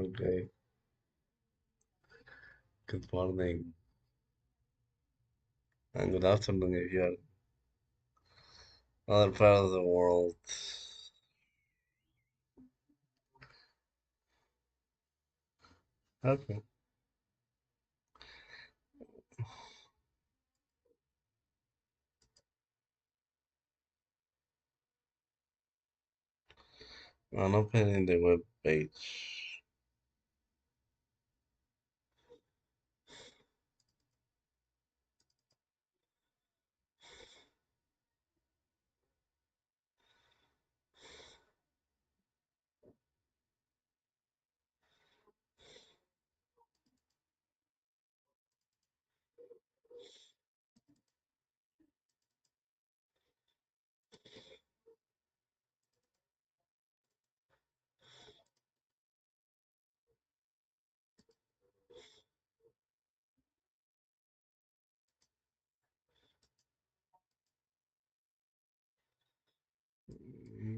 Okay. Good morning and good afternoon if you're other part of the world. Okay. I'm opening the web page.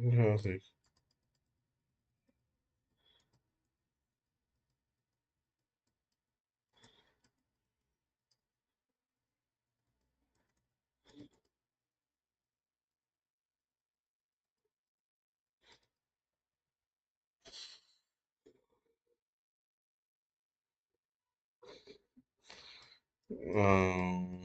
Okay. Um,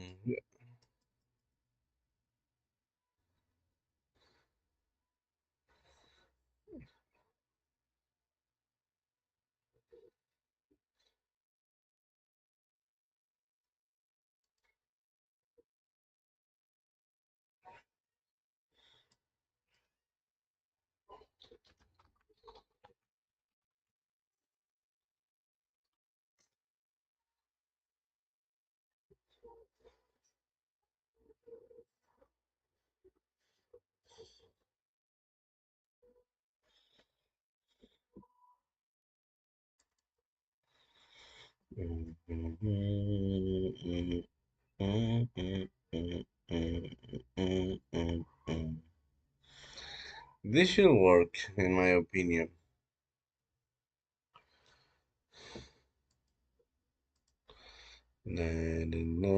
this should work, in my opinion. Na, na, na.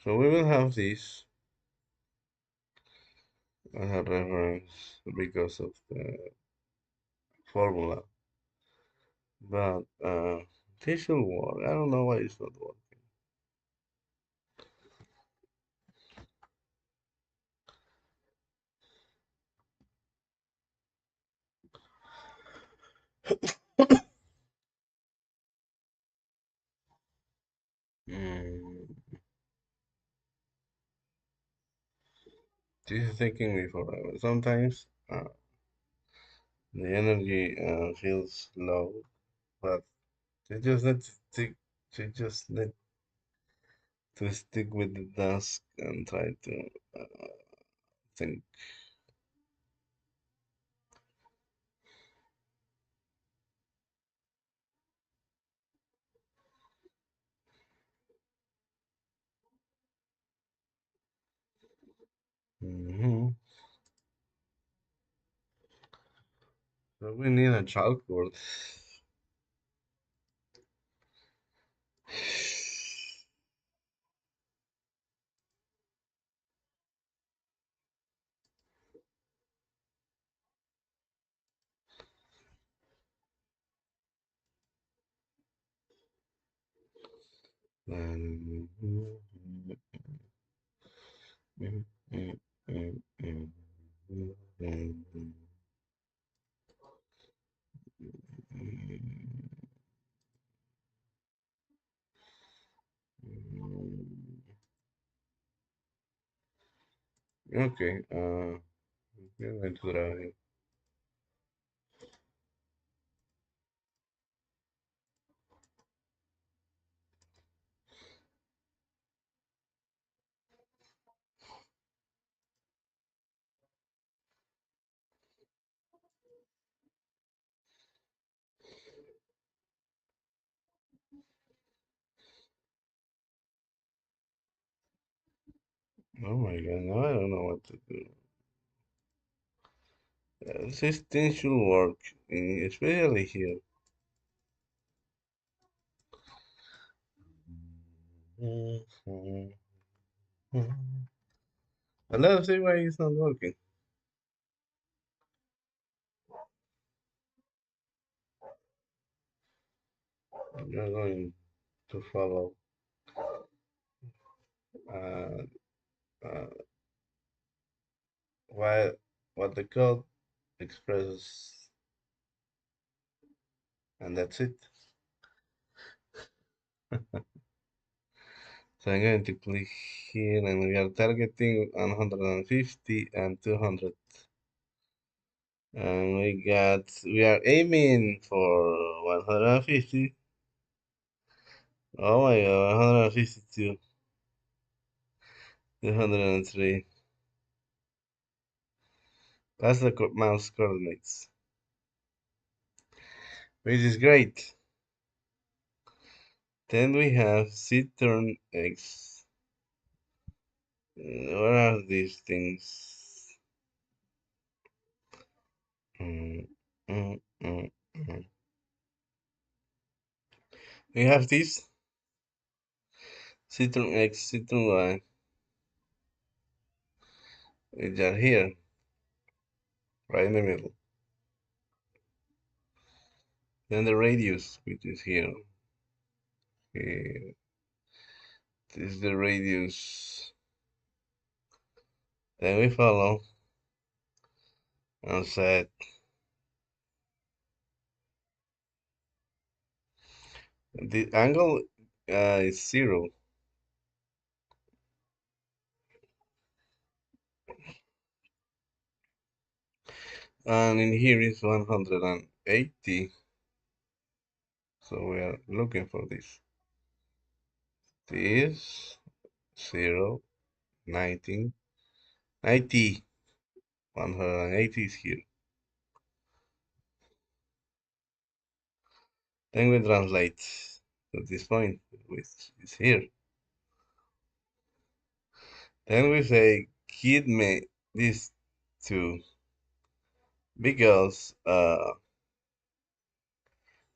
So we will have this as a reference because of the formula, but this should work. I don't know why it's not working. Mm, this is taking me forever. Sometimes the energy feels low, but you just need to stick. You just need to stick with the task and try to think. Hmm. So we need a chalkboard. Okay, we're going to try. Oh my god, now I don't know what to do. This thing should work, especially here. But let's see why it's not working. You're going to follow uh, uh, what the code expresses, and that's it. So I'm going to click here, and we are targeting 150 and 200. And we are aiming for 150. Oh my god, 152, 203. That's the mouse coordinates, which is great. Then we have C turn X. What are these things? Mm, mm, mm, mm. We have this C turn X, C turn Y, which are here, right in the middle. Then the radius, which is here. Here. This is the radius. Then we follow and set. The angle is 0. And in here is 180. So we are looking for this. This 0, 19, 90, 180 is here. Then we translate to this point, which is here. Then we say, give me these two, because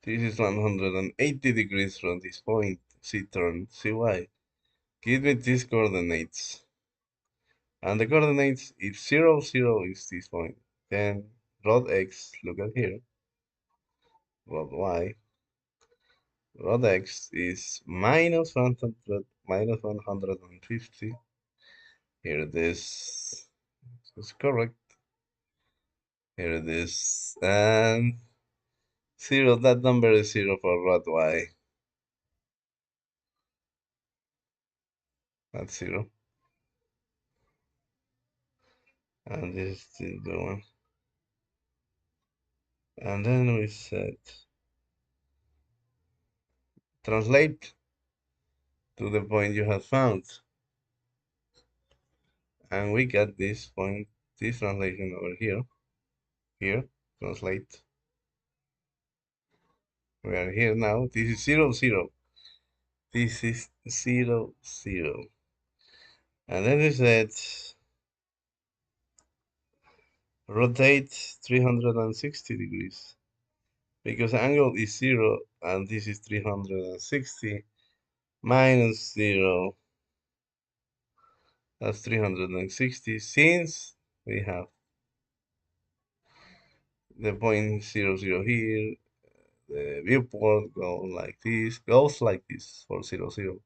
this is 180 degrees from this point, C turn, CY. Give me these coordinates. And the coordinates, if 0, 0 is this point, then rod X, look at here, rod Y, rod X is minus 100, minus 150. Here this is correct. Here it is. And 0, that number is 0 for rod Y. That's 0. And this is the one. And then we set translate to the point you have found. And we get this point, this translation over here. Here, translate. We are here now. This is 0, 0. This is 0, 0. And then we said rotate 360 degrees. Because angle is 0 and this is 360 minus 0. That's 360. Since we have the point 0, 0 here, the viewport goes like this for 0, 0.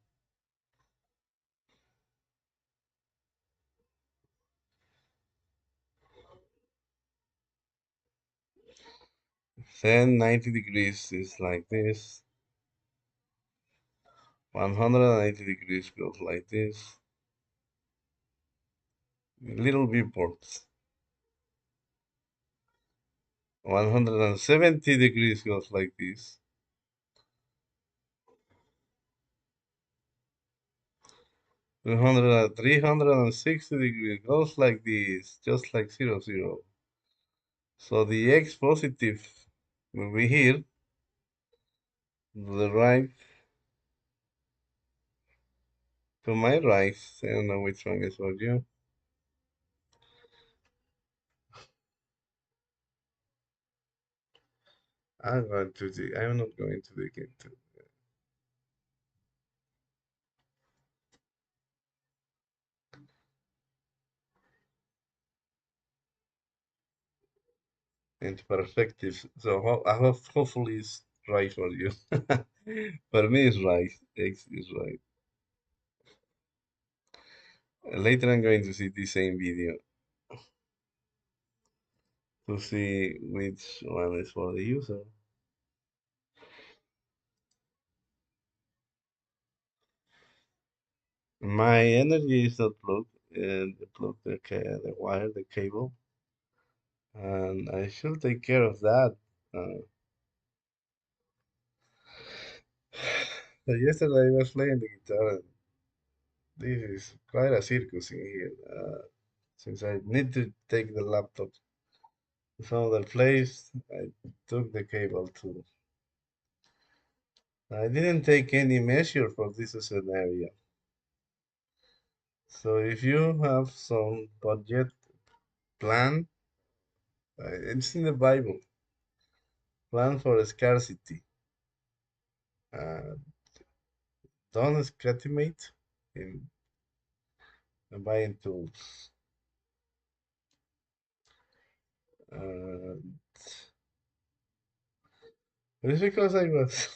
Then 90 degrees is like this. 180 degrees goes like this. Little viewports. 170 degrees goes like this. 360 degrees goes like this, just like 0, 0. So the X positive will be here, to the right, To my right, I don't know which one is for you. I'm not going to dig into perspective. So I hope hopefully it's right for you. For me, it's right. X is right. Later, I'm going to see the same video to see which one is for the user. My energy is not plugged. Plug the wire, the cable, and I should take care of that. Uh, so yesterday I was playing the guitar, and this is quite a circus in here. Since I need to take the laptop to some other place, I took the cable too. I didn't take any measure for this scenario. So if you have some budget plan, it's in the Bible. Plan for scarcity. Uh, don't escatimate in buying tools. Uh, it's because I was.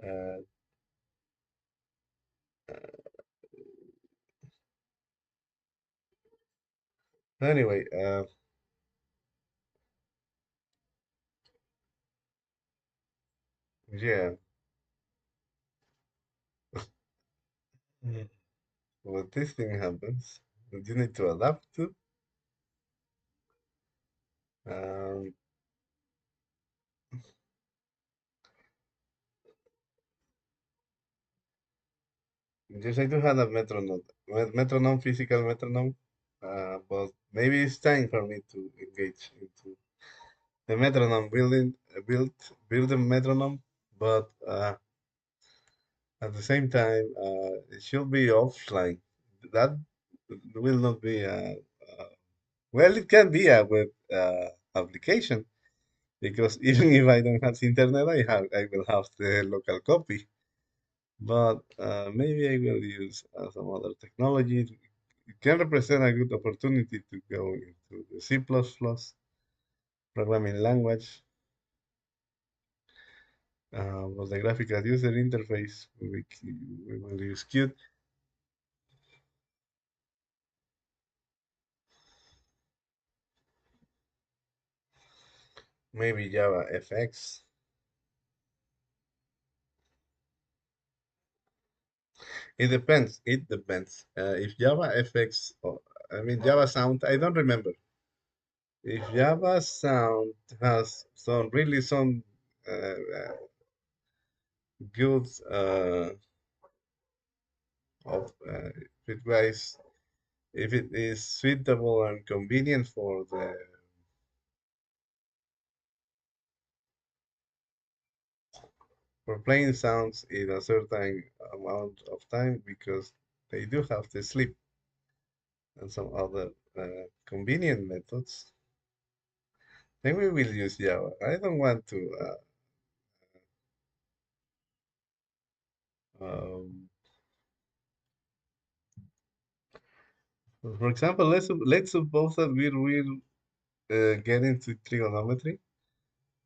uh, anyway, yeah. When this thing happens, you need to adapt to. Um, yes, I do have a metronome, physical metronome, but maybe it's time for me to engage into the metronome building, build a metronome, but at the same time, it should be offline. That will not be well, it can be a web application because even if I don't have internet, I will have the local copy. But maybe I will use some other technology. It can represent a good opportunity to go into the C++ programming language. Was the graphical user interface. We will use Qt. Maybe Java FX. It depends. It depends. If Java FX, or, I mean Java Sound, I don't remember. If Java Sound has some good if if it is suitable and convenient for playing sounds in a certain amount of time because they do have to sleep and some other convenient methods, then we will use Java. I don't want to, um, for example, let's suppose that we will get into trigonometry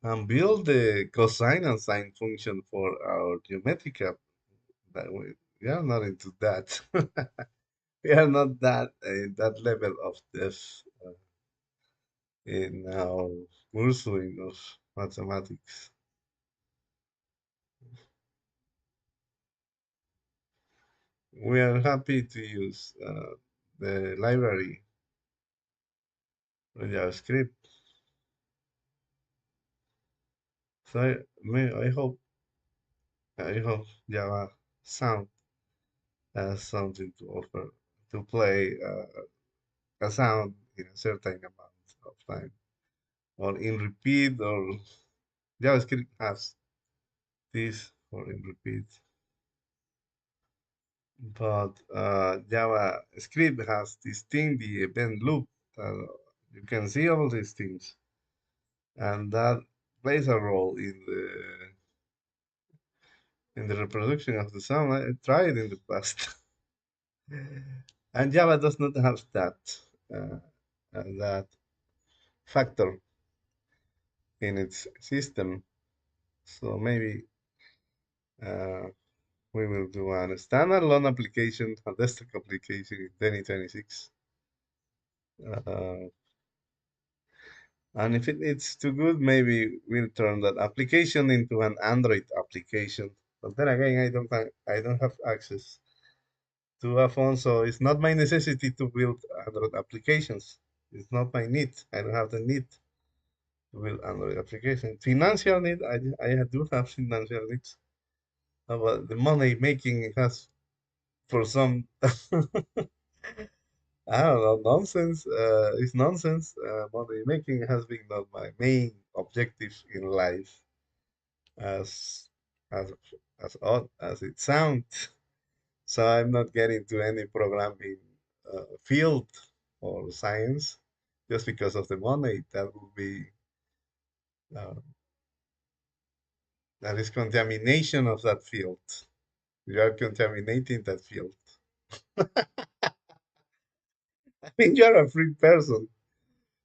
and build the cosine and sine function for our geometric app. That we are not into that. We are not that in that level of depth in our pursuing of mathematics. We are happy to use the library with JavaScript. So I hope Java Sound has something to offer to play a sound in a certain amount of time, or in repeat, or JavaScript has this for in repeat. but JavaScript has this thing, the event loop. Uh, you can see all these things, and that plays a role in the reproduction of the sound. I tried in the past, and Java does not have uh, that factor in its system. So maybe uh, we will do a standalone application, a desktop application in 2026. Uh, and if it's too good, maybe we'll turn that application into an Android application. But then again, I don't have access to a phone, so it's not my necessity to build Android applications. It's not my need. I don't have the need to build Android application. Financial need, I do have financial needs. But the money making has for some I don't know, nonsense. It's nonsense. Money making has been not my main objective in life, as as as odd as it sounds. So I'm not getting to any programming field or science just because of the money. That would be uh, that is contamination of that field. You are contaminating that field. I mean, you are a free person.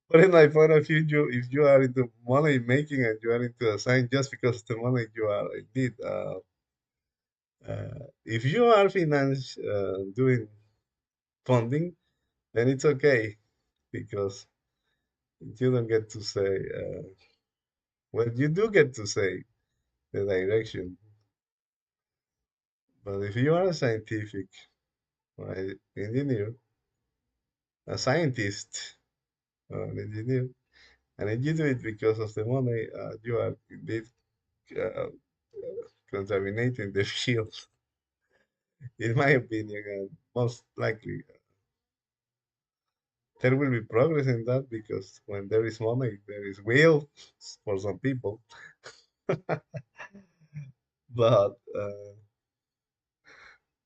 But in my point of view, if you are into money making and you are into a science just because of the money, you are indeed. If you are finance doing funding, then it's okay because you don't get to say. Well, you do get to say the direction, but if you are a scientific or an engineer, a scientist or an engineer, and if you do it because of the money, you are indeed uh, contaminating the field. In my opinion, and most likely there will be progress in that because when there is money, there is will for some people. But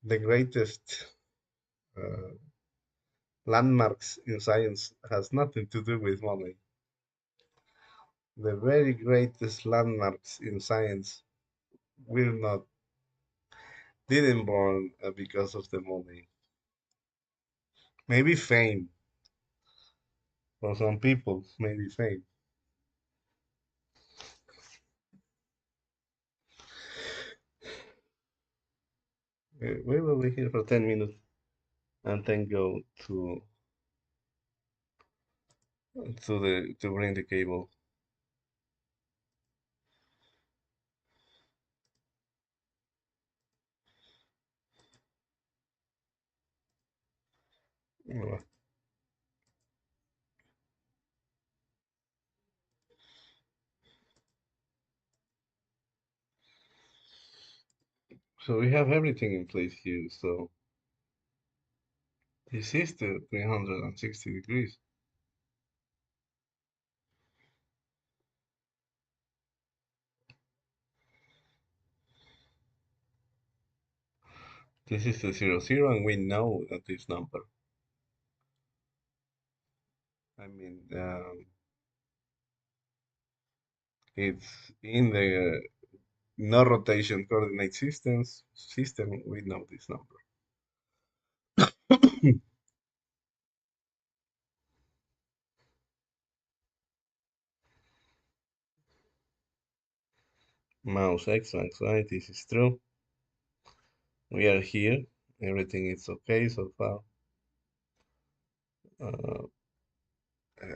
the greatest uh, landmarks in science has nothing to do with money. The very greatest landmarks in science will not didn't born because of the money. Maybe fame for some people. Maybe fame. We will be here for 10 minutes and then go to bring the cable. So we have everything in place here. So this is the 360 degrees. This is the 00, and we know that this number. I mean, it's in the no rotation coordinate systems system. We know this number. Mouse X, X, Y. This is true. We are here. Everything is okay so far. Uh,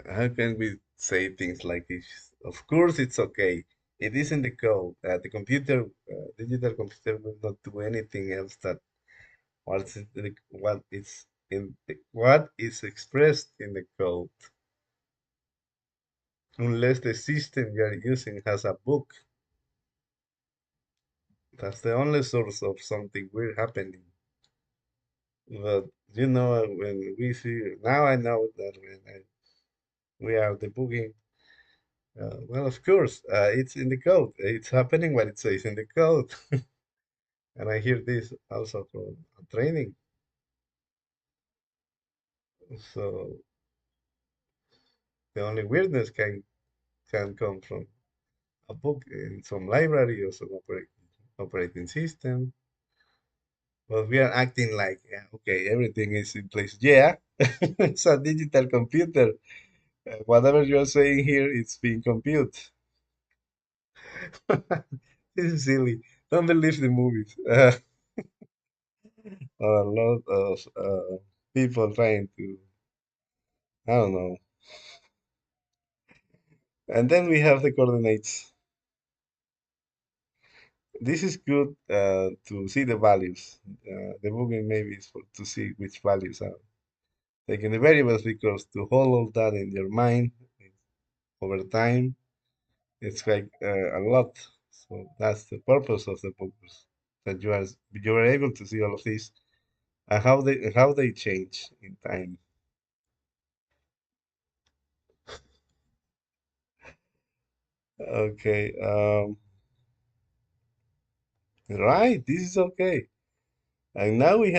how can we say things like this? Of course, it's okay. It is in the code. The computer, digital computer, will not do anything else that what is expressed in the code, unless the system you are using has a book. That's the only source of something weird happening. But when we see now, I know that we are debugging. Well, of course, it's in the code. It's happening what it says in the code. And I hear this also from a training. So the only weirdness can come from a book in some library or some operating system. But we are acting like, yeah, okay, everything is in place. Yeah, it's a digital computer. Whatever you're saying here, it's being computed. This is silly. Don't believe the movies. A lot of people trying to, I don't know. And then we have the coordinates. This is good to see the values. Debugging maybe is for, to see which values are taking the variables because to hold all that in your mind over time, it's like a lot. So that's the purpose of the books that you are able to see all of this and how they change in time. Okay, right. This is okay. And now we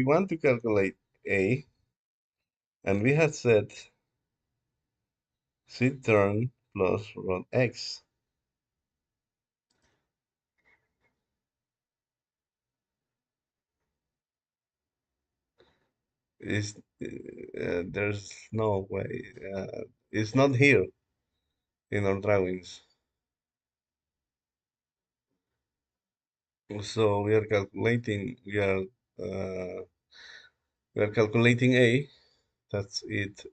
want to calculate a, and we have said C turn plus rod x is there's no way it's not here in our drawings. So uh, we are calculating a. That's it.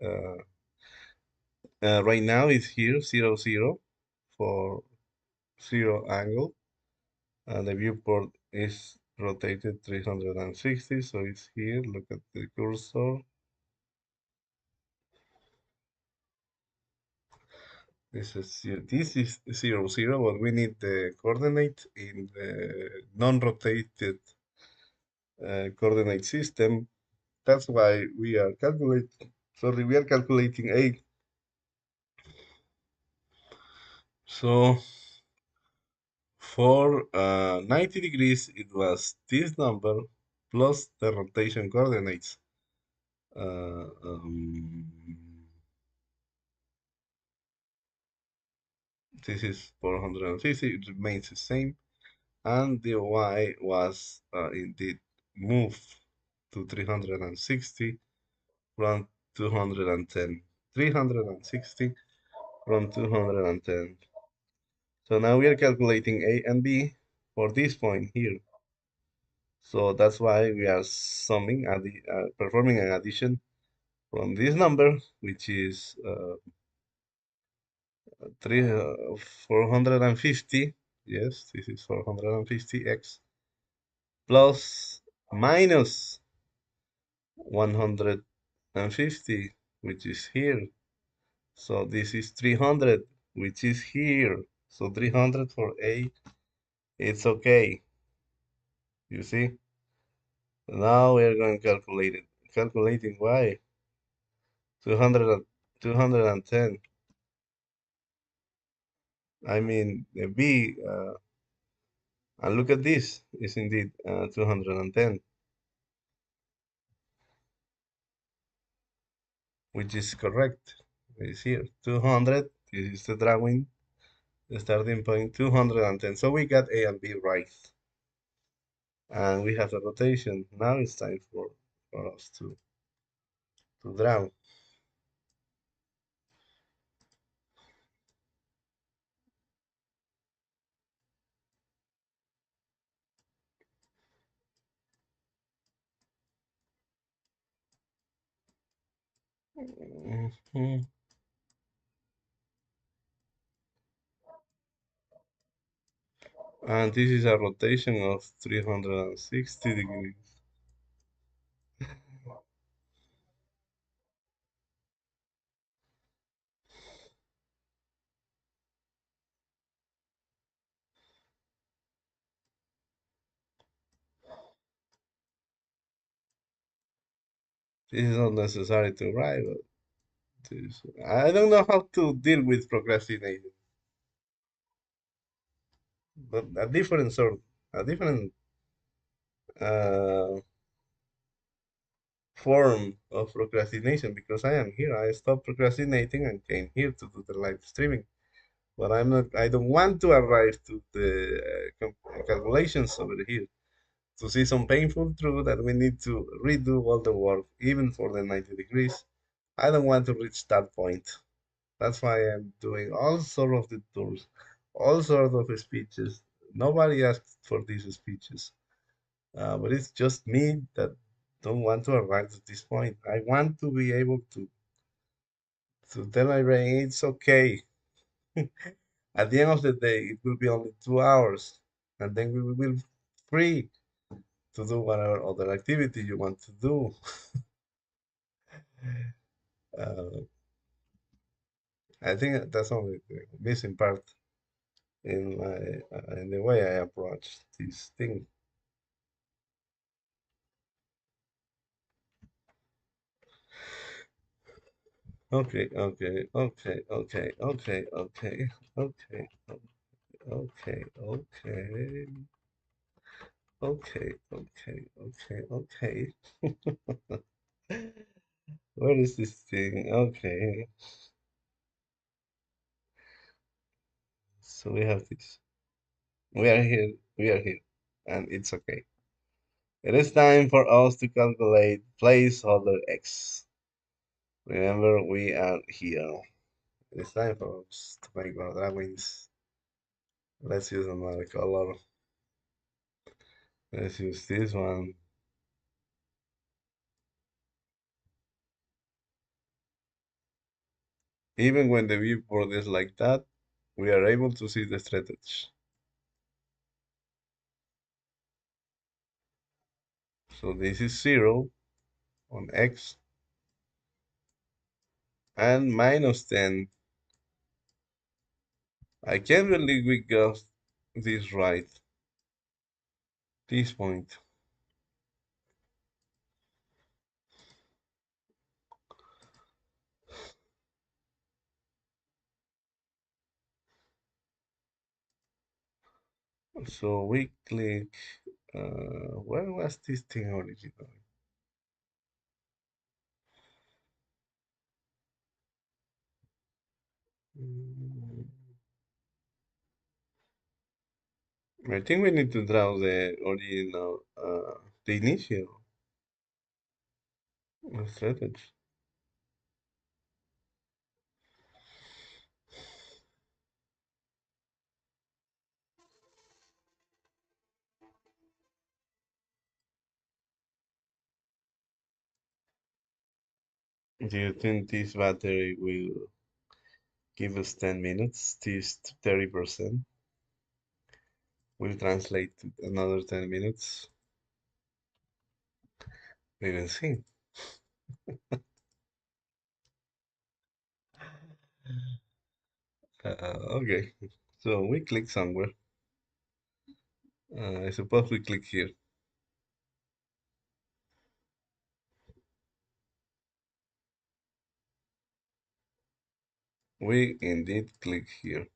Right now it's here 0 0 for zero angle, and the viewport is rotated 360. So it's here. Look at the cursor. This is 0 0, but we need the coordinate in the non-rotated coordinate system. That's why we are calculating. Sorry, we are calculating a. So for 90 degrees, it was this number plus the rotation coordinates. Uh, um, this is 450. It remains the same, and the y was indeed moved to 360 from 210. 360 from 210. So now we are calculating A and B for this point here. So that's why we are performing an addition from this number, which is 450. Yes, this is 450x plus minus 150, which is here. So this is 300, which is here. So 300 for A, it's okay. You see? Now we're going to calculate it. Calculating Y, 200, 210. I mean, the B, and look at this, is indeed 210, which is correct. It's here, 200. This is the drawing, the starting point, 210. So we got A and B right. And we have a rotation. Now it's time for us to draw. Mhm. And this is a rotation of 360 degrees. This is not necessary to write, but I don't know how to deal with procrastinating, but a different sort. a different uh, form of procrastination because I am here. I stopped procrastinating and came here to do the live streaming. But I'm not. I don't want to arrive to the calculations over here to see some painful truth that we need to redo all the work, even for the 90 degrees. I don't want to reach that point. That's why I'm doing all sort of the tours, all sort of speeches. Nobody asked for these speeches, but it's just me that don't want to arrive at this point. I want to be able to tell my brain it's okay. At the end of the day, it will be only 2 hours, and then we will be free to do whatever other activity you want to do. Uh, I think that's only the missing part in my in the way I approach this thing. Okay, okay, okay, okay, okay, okay, okay, okay, okay, okay, okay, okay, okay. Where is this thing? Okay, so we have this. We are here. We are here, and it's okay. It is time for us to calculate placeholder x. Remember, we are here. It is time for us to make our drawings. Let's use another color. Let's use this one. Even when the viewport is like that, we are able to see the strategy. So this is 0 on x and minus 10. I can't believe we got this right. This point. So we click, where was this thing originally? Mm, I think we need to draw the original, the initial strategy. Do you think this battery will give us 10 minutes? This 30% will translate to another 10 minutes. We will see. Okay, so we click somewhere. I suppose we click here. We indeed click here.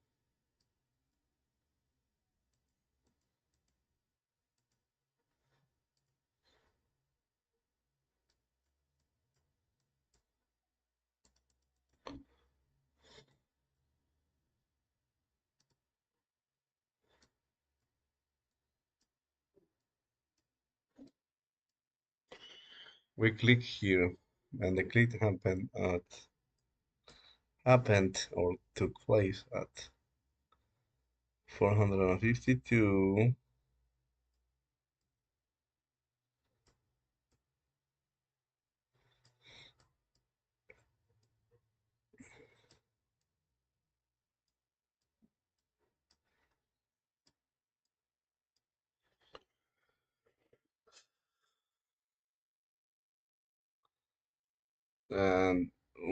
We click here, and the click happened or took place at 452. And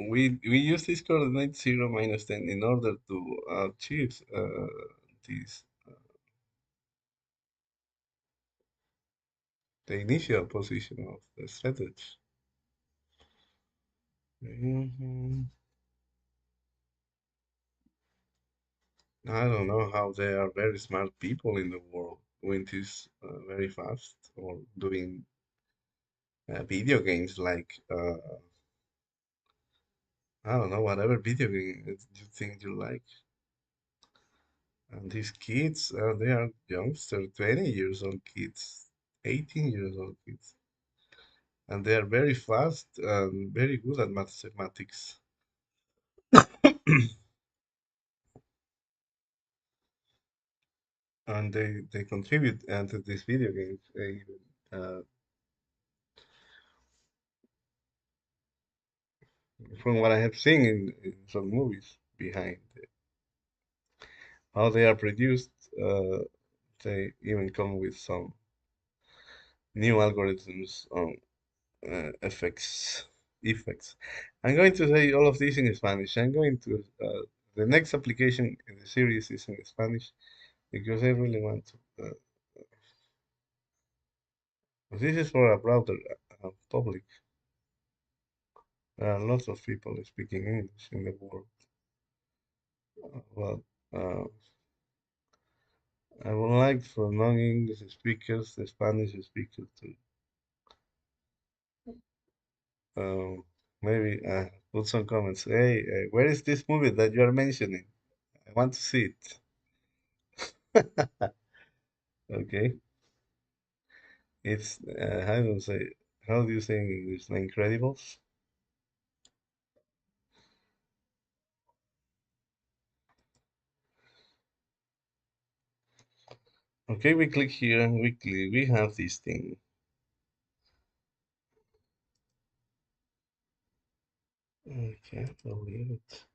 we use this coordinate 0 minus 10 in order to achieve this the initial position of the strategy. Mhm. I don't know how they are very smart people in the world. when it is very fast or doing video games like I don't know, whatever video game you think you like. And these kids, they are youngsters, 20 years old kids, 18 years old kids, and they are very fast and very good at mathematics. And they contribute to these video games. From what I have seen in some movies behind how they are produced, uh, they even come with some new algorithms on effects. Effects. I'm going to say all of this in Spanish. I'm going to the next application in the series is in Spanish because I really want to. This is for a broader public. There are lots of people speaking English in the world. But I would like for non-English speakers, the Spanish speakers, to um, maybe put some comments. Hey, where is this movie that you are mentioning? I want to see it. Okay, it's how do you say? How do you say in English? The Incredibles. Okay, we click here and we have this thing. I can't believe it.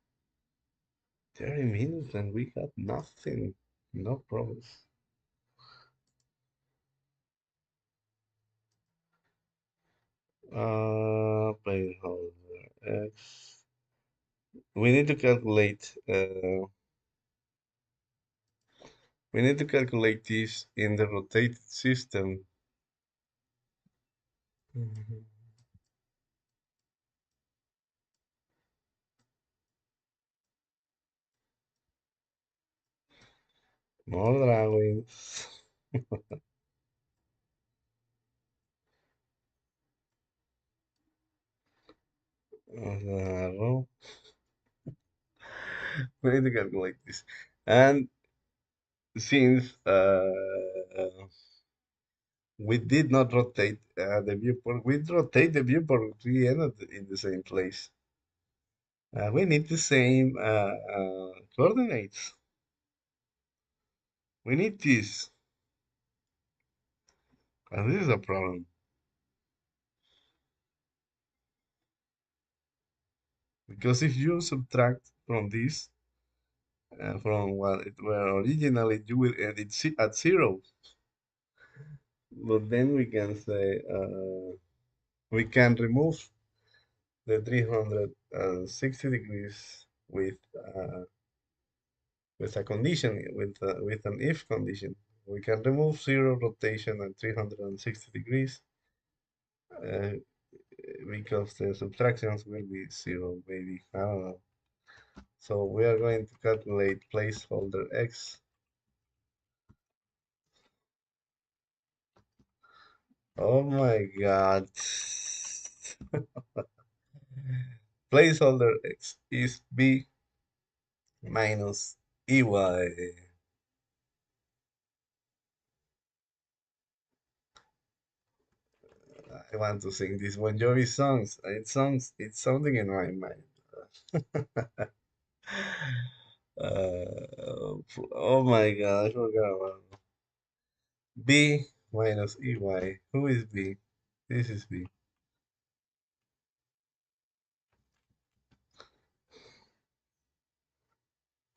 30 minutes and we got nothing. No progress. Placeholder X. We need to calculate. We need to calculate this in the rotated system. Mhm. More drawings. Arrow. We need to calculate this. And since we did not rotate the viewport, we rotate the viewport, we ended in the same place. We need the same coordinates. We need this. And this is a problem. Because if you subtract from this, from what it were originally, you will end it at zero. But then we can say we can remove the 360 degrees with a condition, with an if condition. We can remove zero rotation and 360 degrees uh, because the subtractions will be zero, maybe. I don't know. So we are going to calculate placeholder x. Oh my God. Placeholder x is b minus ey. I want to sing this Bon Jovi songs. It's something in my mind. Oh my God, I forgot about it. B minus ey. Who is B? This is B.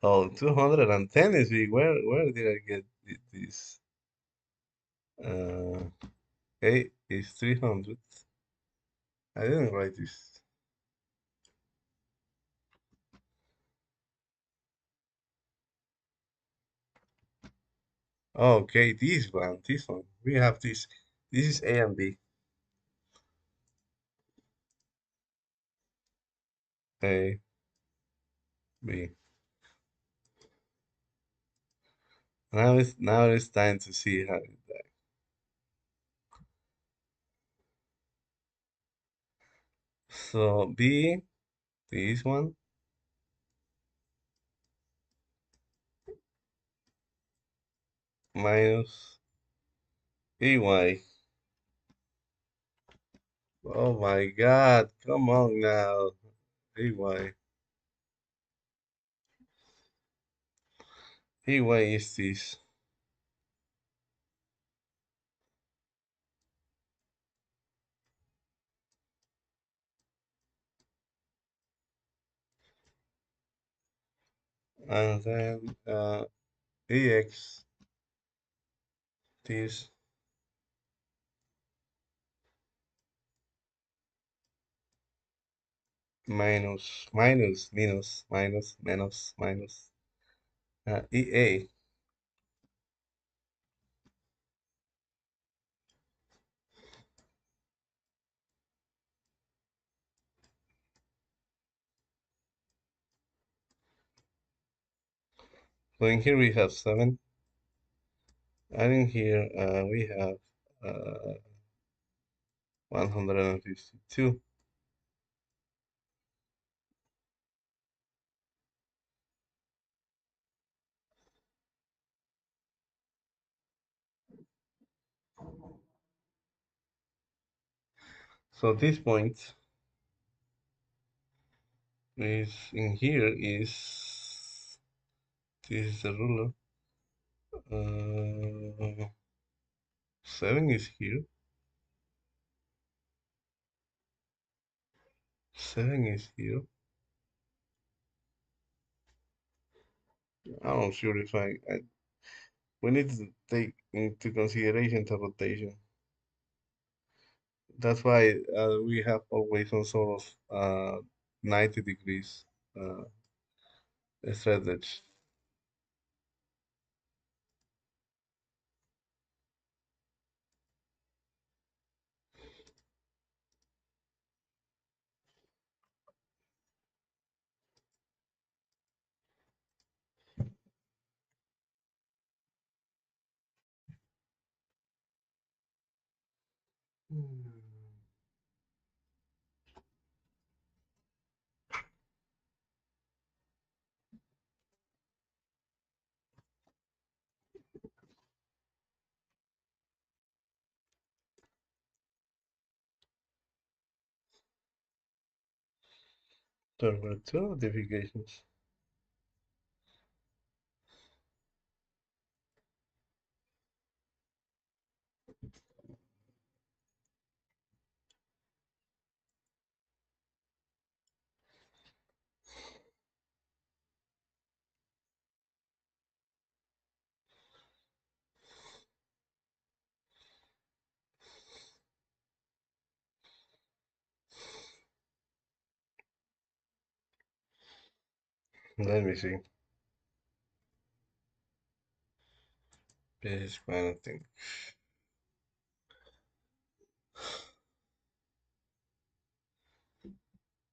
Oh, 210 is B. Where did I get this? Uh, A is 300. I didn't write this. Okay, this one, this one. We have this. This is A and B. A, B. Now it's time to see how it does. So B, this one, minus EY. Oh my God, come on now. EY. EY is this. And then EX, this, minus, EA. So in here we have 7. And in here we have 152. So this point is in here is this is a ruler. 7 is here. 7 is here. I'm not sure if we need to take into consideration the rotation. That's why we have always some sort of 90 degrees strategy. There were two modifications. Let me see. This is kind of thing.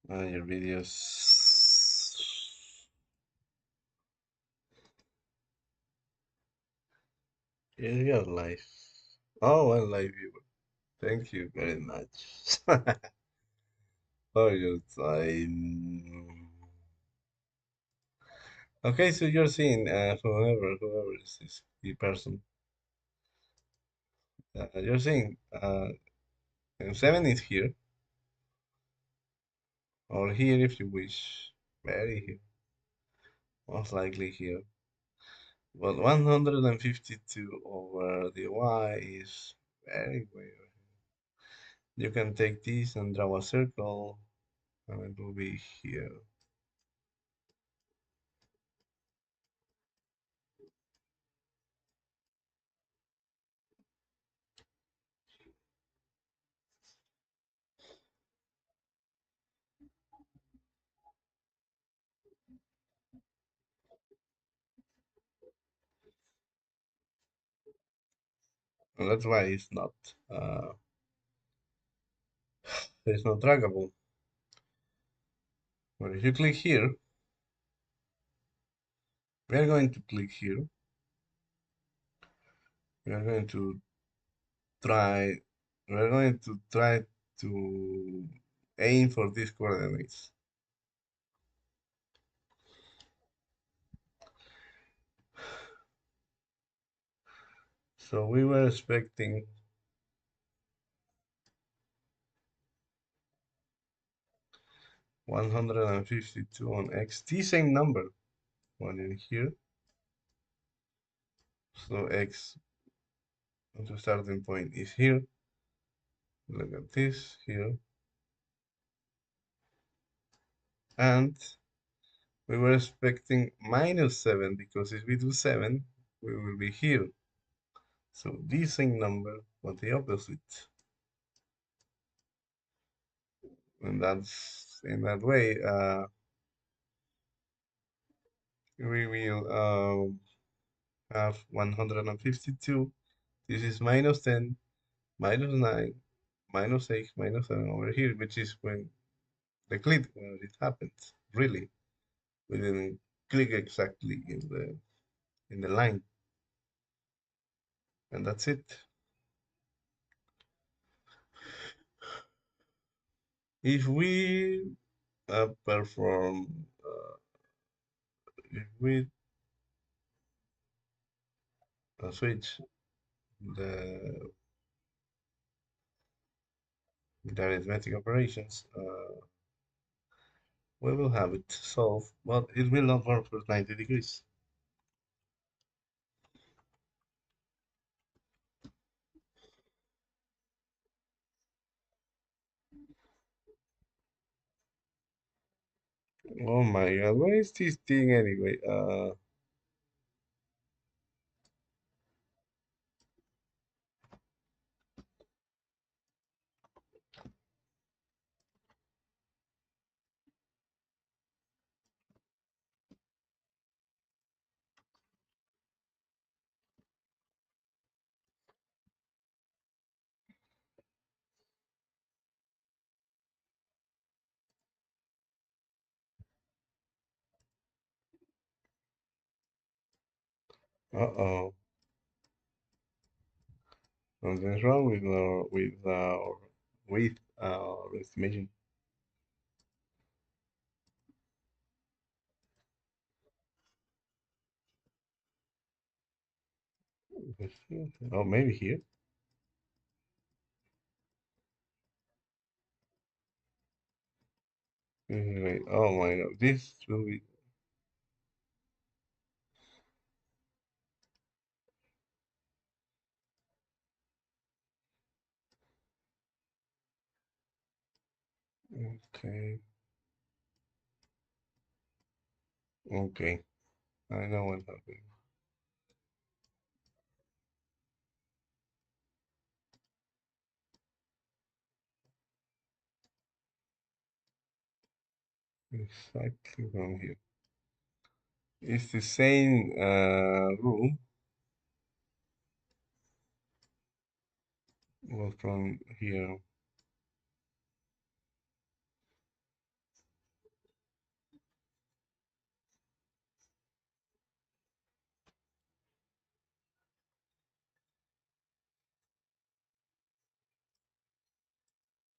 Your videos. Is your life? Oh, I like you. Thank you very much for your time. Okay, so you're seeing whoever is this the person. You're seeing 7 is here, or here if you wish. Very here, most likely here. But 152 over the y is very weird. You can take this and draw a circle, and it will be here. And that's why it's not draggable. But if you click here, we are going to click here, we are going to try, we're going to try to aim for these coordinates. So we were expecting 152 on X, the same number, one in here. So X, the starting point is here. Look at this here. And we were expecting -7 because if we do 7, we will be here. So the same number, but the opposite. And that's in that way, we will have 152. This is -10, -9, -6, -7 over here, which is when the click when it happens. Really, we didn't click exactly in the line, and that's it. If we perform, if we switch the, the arithmetic operations, we will have it solved, but it will not work for 90 degrees. Oh my God, what is this thing anyway? Uh-oh, something's wrong with our estimation. Oh, maybe here. Wait, oh my God, this will be okay. Okay, I know what happened. Exactly from here. It's the same rule, well, from here.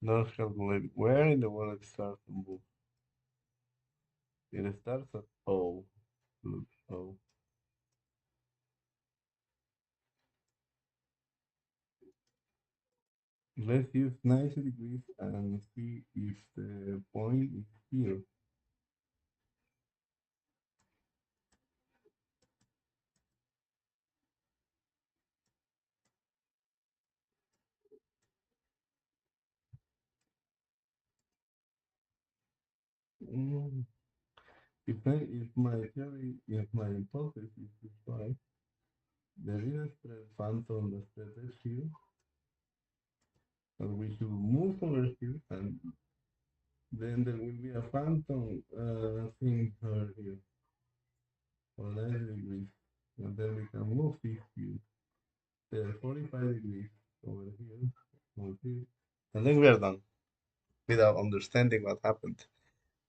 Let's calculate where in the world it starts to move. It starts at O. Look, O. Let's use 90 degrees and see if the point is here. Mm, if my hypothesis is right, there is a spread phantom that spread is here, and we should move over here, and then there will be a phantom thing over here for 90 degrees, and then we can move this here. There are 45 degrees over here, over here, and then we are done without understanding what happened,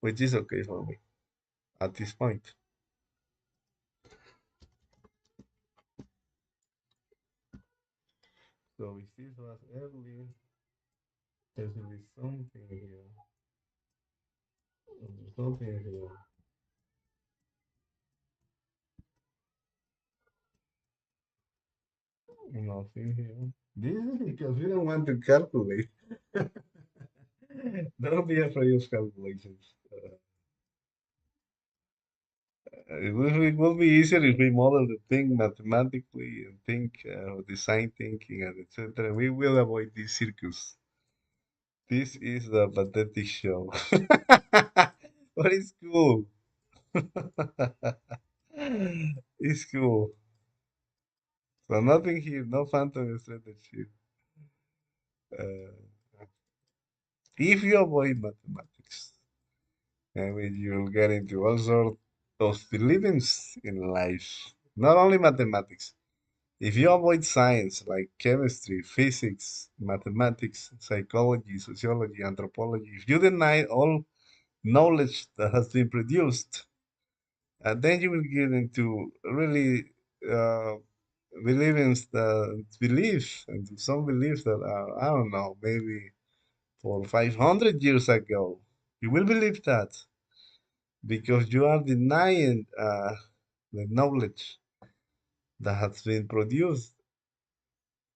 which is okay for me at this point. So if this was early, there should be something here. Something here. Nothing here. This is because we don't want to calculate. Don't be afraid of calculations. It will be easier if we model the thing mathematically and think design thinking and etc. We will avoid this circus. This is the pathetic show. But it's cool. It's cool. So nothing here, no phantom strategy. Uh, if you avoid mathematics, I mean, you'll get into all sorts of beliefs in life. Not only mathematics. If you avoid science like chemistry, physics, mathematics, psychology, sociology, anthropology, if you deny all knowledge that has been produced, then you will get into really uh, beliefs and some beliefs that are, I don't know, maybe for 500 years ago. You will believe that because you are denying the knowledge that has been produced.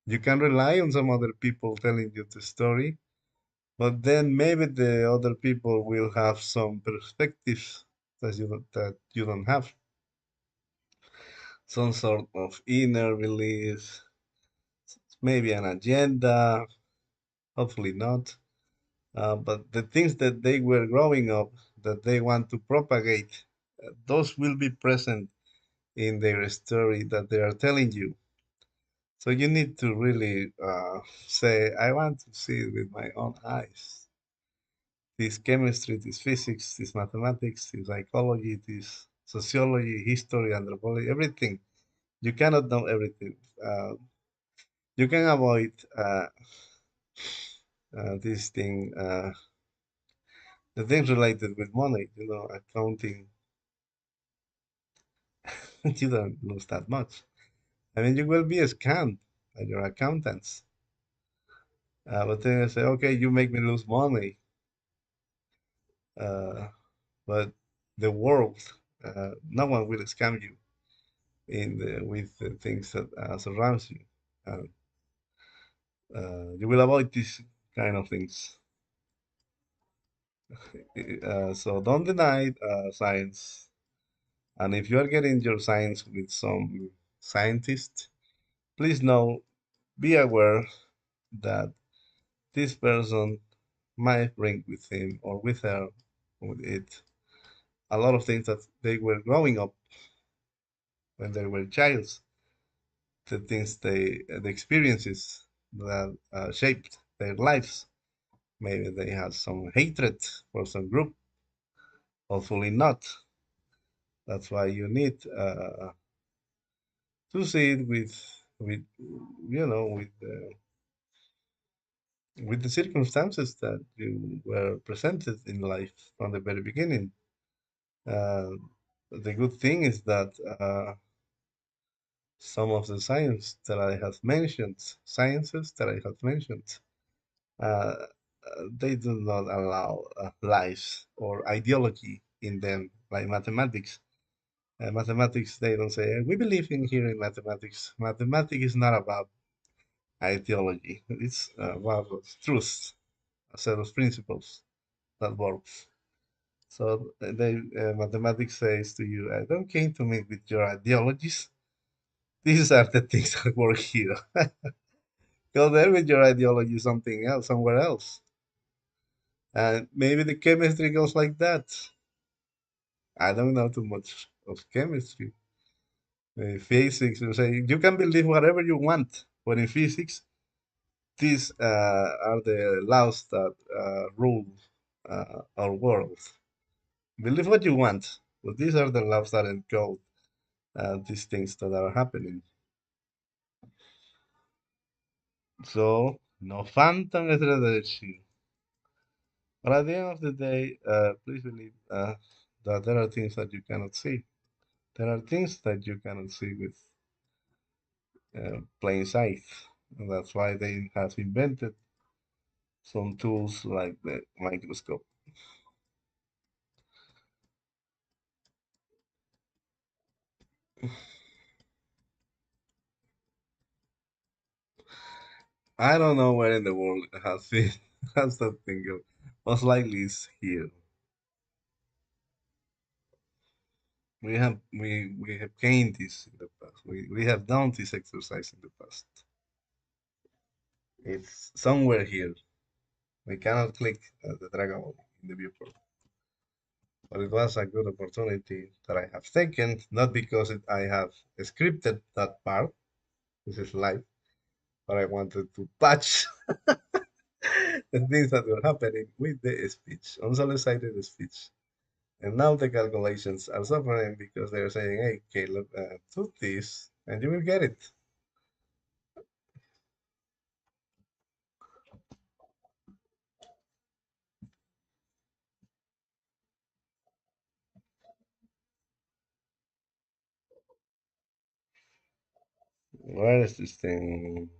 You can rely on some other people telling you the story, but then maybe the other people will have some perspectives that you don't have, some sort of inner beliefs, maybe an agenda, hopefully not. But the things that they were growing up that they want to propagate, those will be present in their story that they are telling you. So you need to really say, I want to see it with my own eyes. This chemistry, this physics, this mathematics, this psychology, this sociology, history, anthropology, everything. You cannot know everything. You can avoid this thing, the things related with money, accounting. You don't lose that much. I mean, you will be scammed by your accountants. But then you say, okay, you make me lose money. Uh, but the world, no one will scam you with the things that surrounds you. Uh, you will avoid these kind of things. So don't deny science. And if you are getting your science with some scientist, please know, be aware that this person might bring with him or with her, with it, a lot of things that they were growing up when they were childs, the experiences that shaped their lives. Maybe they had some hatred for some group, hopefully not. That's why you need to see it with with the circumstances that you were presented in life from the very beginning. Uh, the good thing is that some of the sciences that I have mentioned, they do not allow lives or ideology in them, like mathematics. Mathematics, they don't say, we believe in here in mathematics. Mathematics is not about ideology, it's about truth, a set of principles that works. So mathematics says to you, don't came to me with your ideologies. These are the things that work here. Go there with your ideology, something else, somewhere else. And maybe the chemistry goes like that. I don't know too much of chemistry. Physics, you say you can believe whatever you want, but in physics, these are the laws that rule our world. Believe what you want, but these are the laws that encode these things that are happening. So, no phantom strategy. But at the end of the day, please believe that there are things that you cannot see. There are things that you cannot see with plain sight. And that's why they have invented some tools like the microscope. I don't know where in the world it has been has that thing go. Most likely it's here. We have gained this in the past. We have done this exercise in the past. It's somewhere here. We cannot click the dragon in the viewport. But it was a good opportunity that I have taken, not because I have scripted that part, this is live, but I wanted to patch the things that were happening with the speech, unsolicited speech. And now the calculations are suffering because they're saying, hey, Caleb, do this and you will get it. Where is this thing?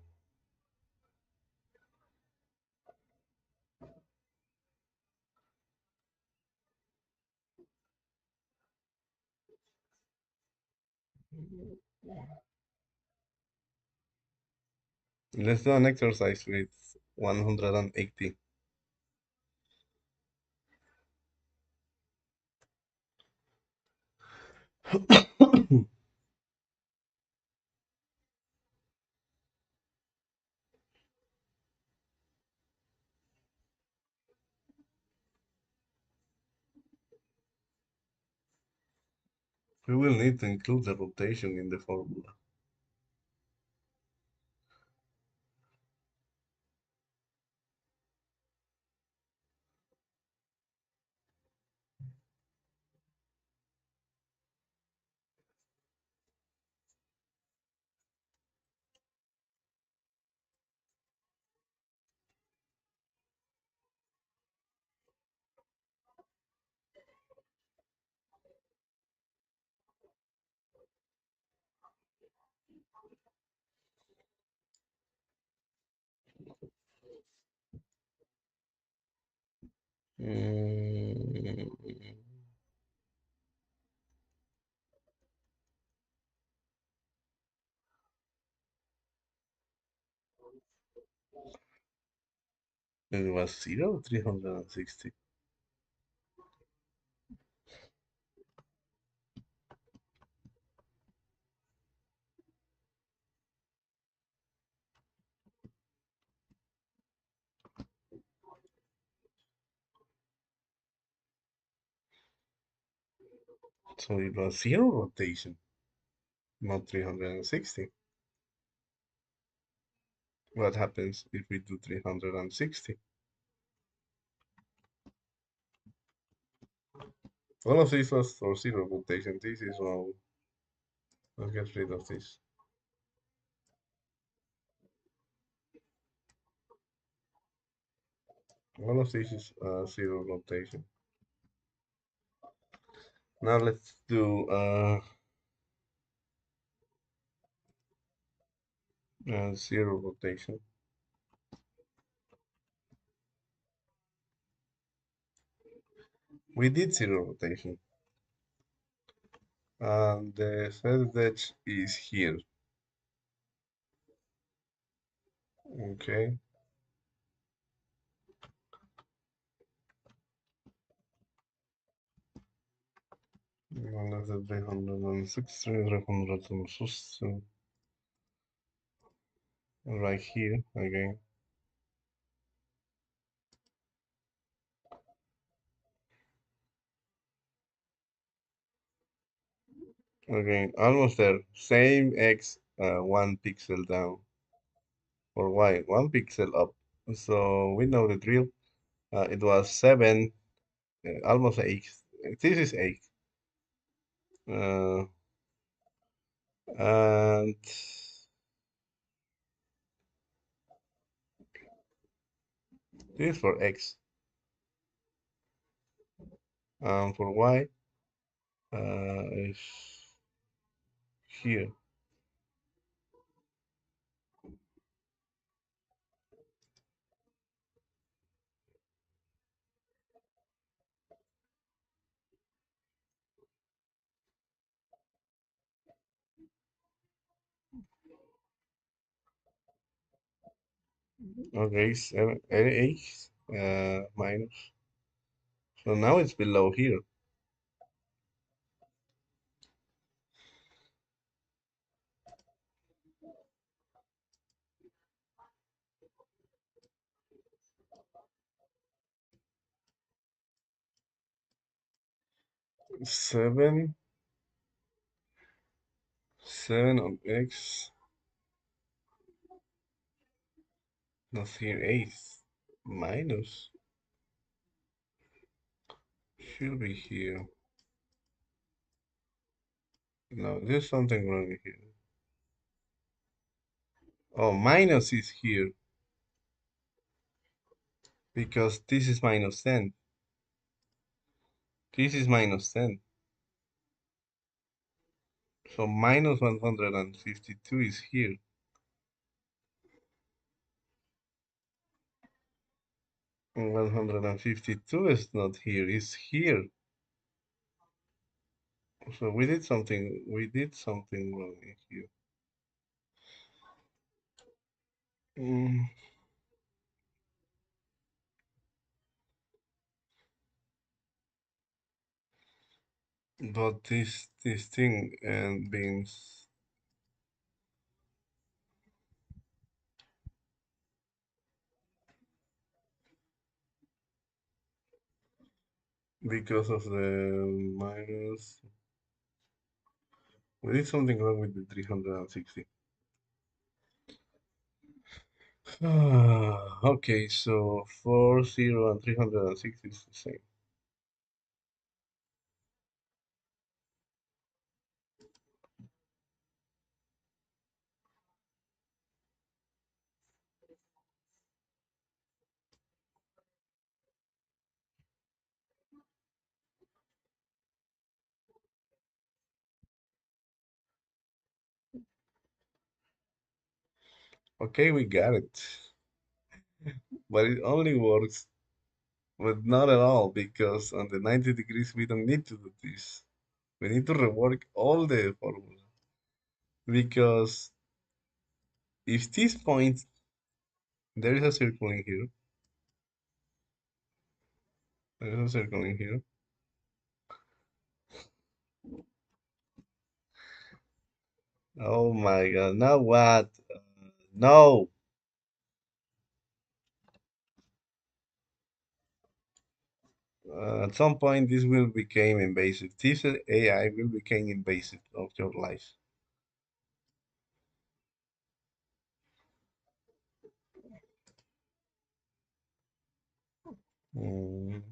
Let's do an exercise with 180. We will need to include the rotation in the formula. Mm, it was 0, 360. So it was zero rotation, not 360. What happens if we do 360? All of these was for zero rotation. This is wrong. Let's get rid of this. All of this is zero rotation. Now let's do zero rotation. We did zero rotation. And the third edge is here. Okay. That's the 306, 306, right here again. Again, almost there. Same X, 1 pixel down, or Y, 1 pixel up. So we know the drill. It was 7, almost 8. This is 8. Uh, and this for X. For Y is here. Okay, 8 minus. So now it's below here. 7, 7 of x. Not here, 8 minus. Should be here. No, there's something wrong here. Oh, minus is here because this is minus 10. This is minus 10. So minus 152 is here. 152 is not here, it's here. So we did something wrong here. Mm, but this thing and beings because of the minus. We did something wrong with the 360. Okay, so 4, 0, and 360 is the same. Okay, we got it. But it only works, but not at all, because on the 90 degrees we don't need to do this. We need to rework all the formula. Because if this point, there is a circle in here, there is a circle in here. Oh my God, now what? No, at some point this will become invasive. This AI will become invasive of your life. Mm,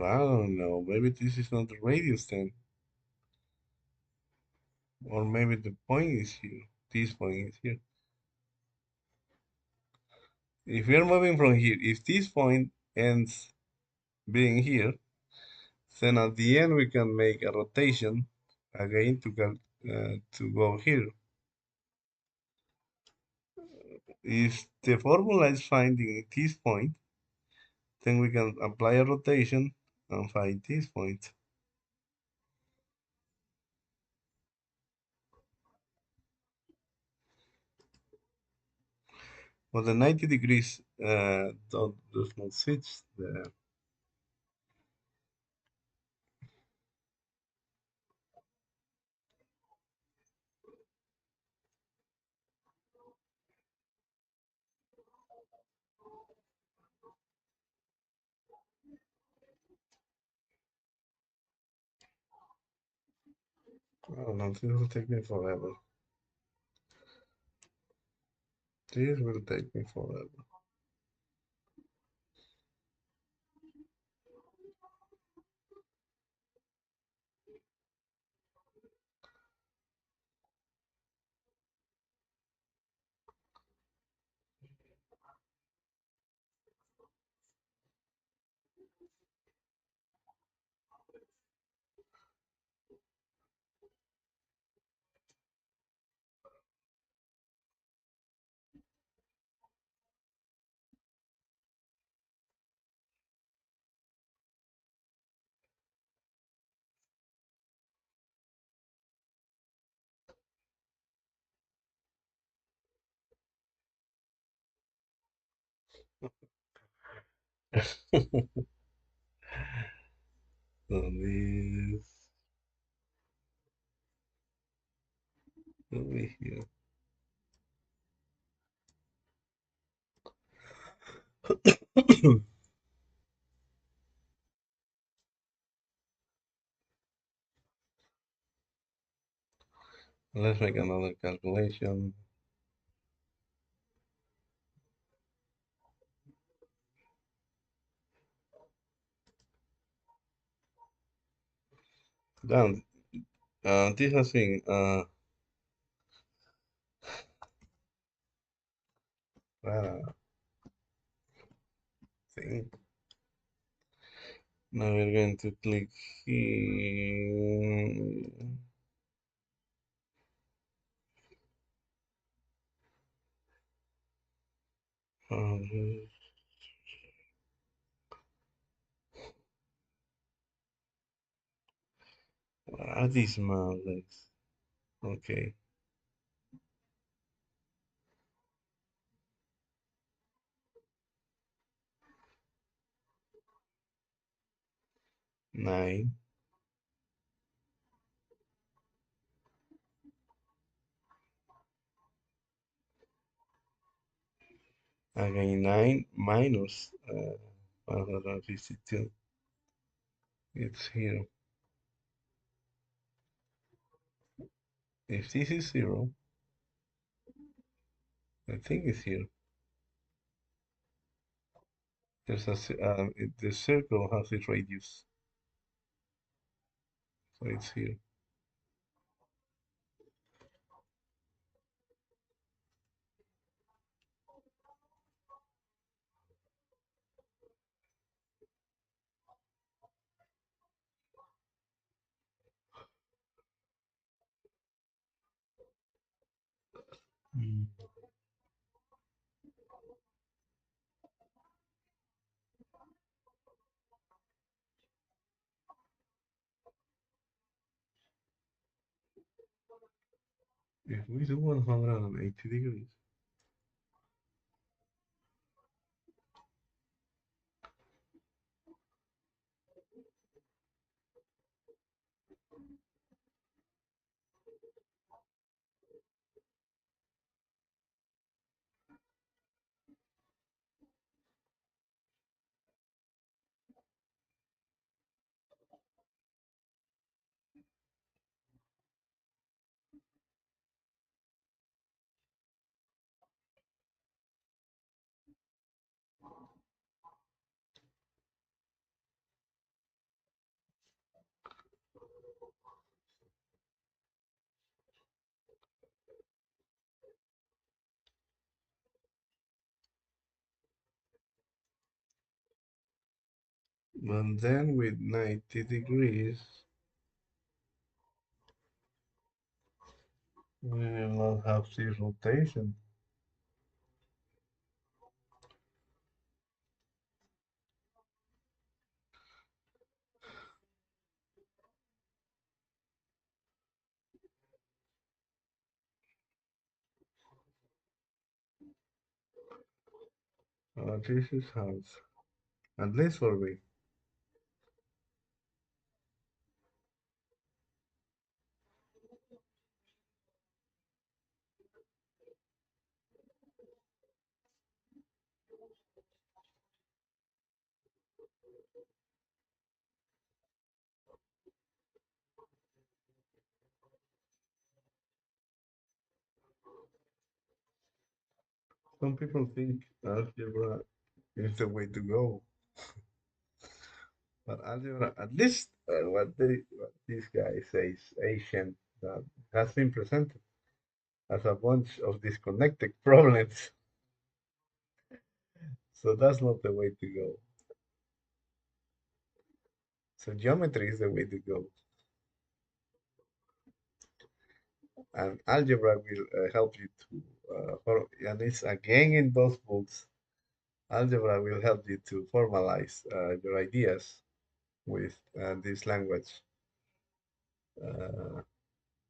I don't know. Maybe this is not the radius then, or maybe the point is here. This point is here. If we are moving from here, if this point ends being here, then at the end we can make a rotation again to go here. If the formula is finding this point, then we can apply a rotation and find this point. But the 90 degrees does not switch there. Oh no, this will take me forever. This will take me forever. ¿Dónde es? Over here. Let's make another calculation. Done. This has been uh, thing. Now we're going to click here. Uh, what are these marbles? Okay, 9. Again, 9 minus 152. It's here. If this is 0, I think it's here. The circle has its radius, so it's here. Mm. If we do 180 degrees, but then with 90 degrees, we will not have this rotation. This is hard, at least for me. Some people think algebra is the way to go, but algebra, at least what this guy says, ancient, that has been presented as a bunch of disconnected problems. So that's not the way to go. So geometry is the way to go, and algebra will help you to, and it's again in those books. Algebra will help you to formalize your ideas with this language. Uh,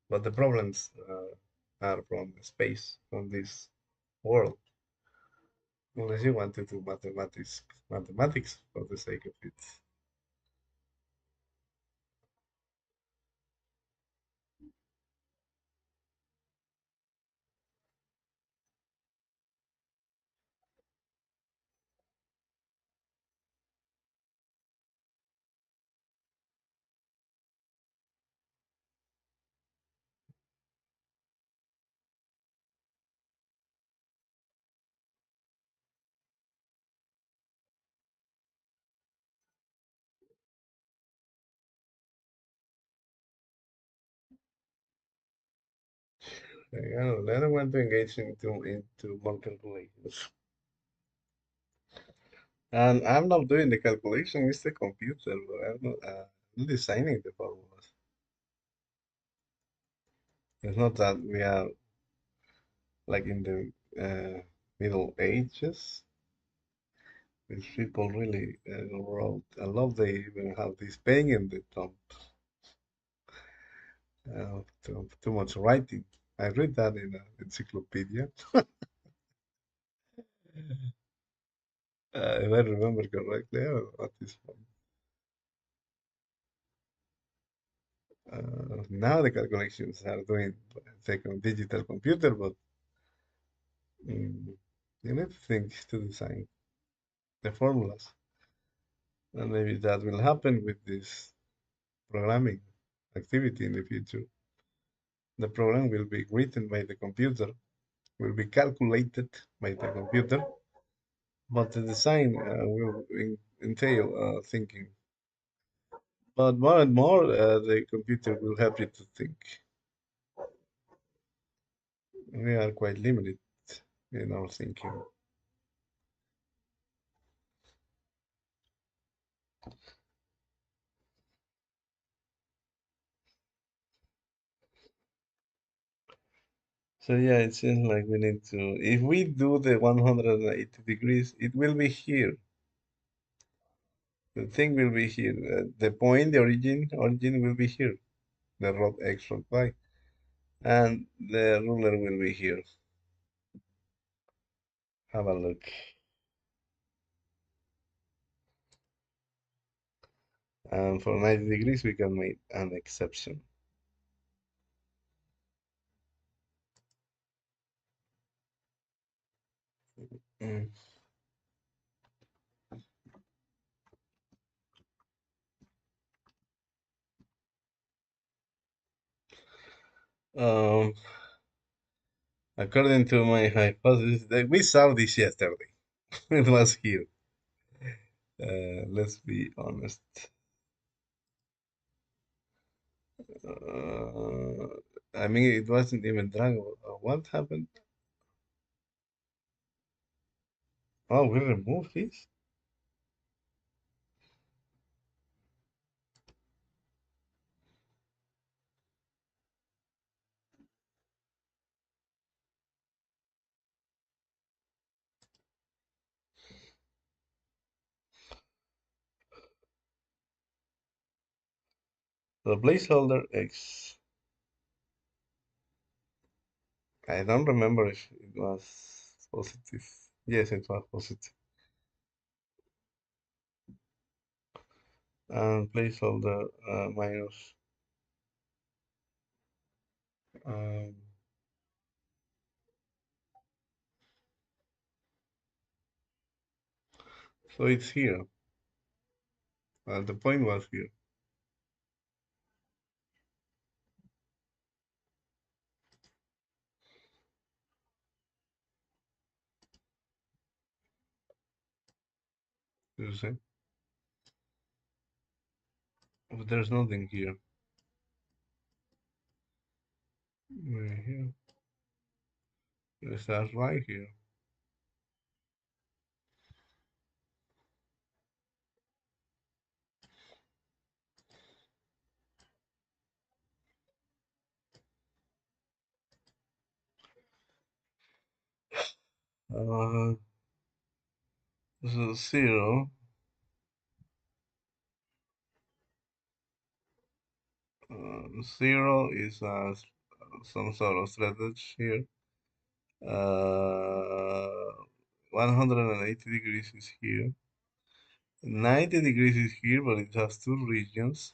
but the problems are from space, from this world. unless you want to do mathematics for the sake of it. I don't want to engage into more calculations. And I'm not doing the calculation, it's the computer, but I'm designing the formulas. It's not that we are like in the Middle Ages, which people really wrote. I love they even have this pen in the top, too much writing. I read that in an encyclopedia. If I remember correctly, what is now the calculations are doing like on digital computer, but mm, you need to think to design the formulas, and maybe that will happen with this programming activity in the future. The program will be written by the computer, will be calculated by the computer, but the design will entail thinking. But more and more, the computer will help you to think. We are quite limited in our thinking. So yeah, it seems like we need to, if we do the 180 degrees, it will be here. The thing will be here. The point, the origin will be here. The rod X, rod Y. And the ruler will be here. Have a look. And for 90 degrees, we can make an exception. Mm. Um, According to my hypothesis, we saw this yesterday. It was here. Let's be honest. Uh, I mean, it wasn't even drag. What happened? Oh, we removed this. The placeholder X. I don't remember if it was positive. Yes, it was positive. And placeholder minus. Um, so it's here. The point was here. You see? But there's nothing here. Right here. It starts right here. Uh, so 0. Zero is some sort of strategy here. Uh, 180 degrees is here. 90 degrees is here, but it has two regions.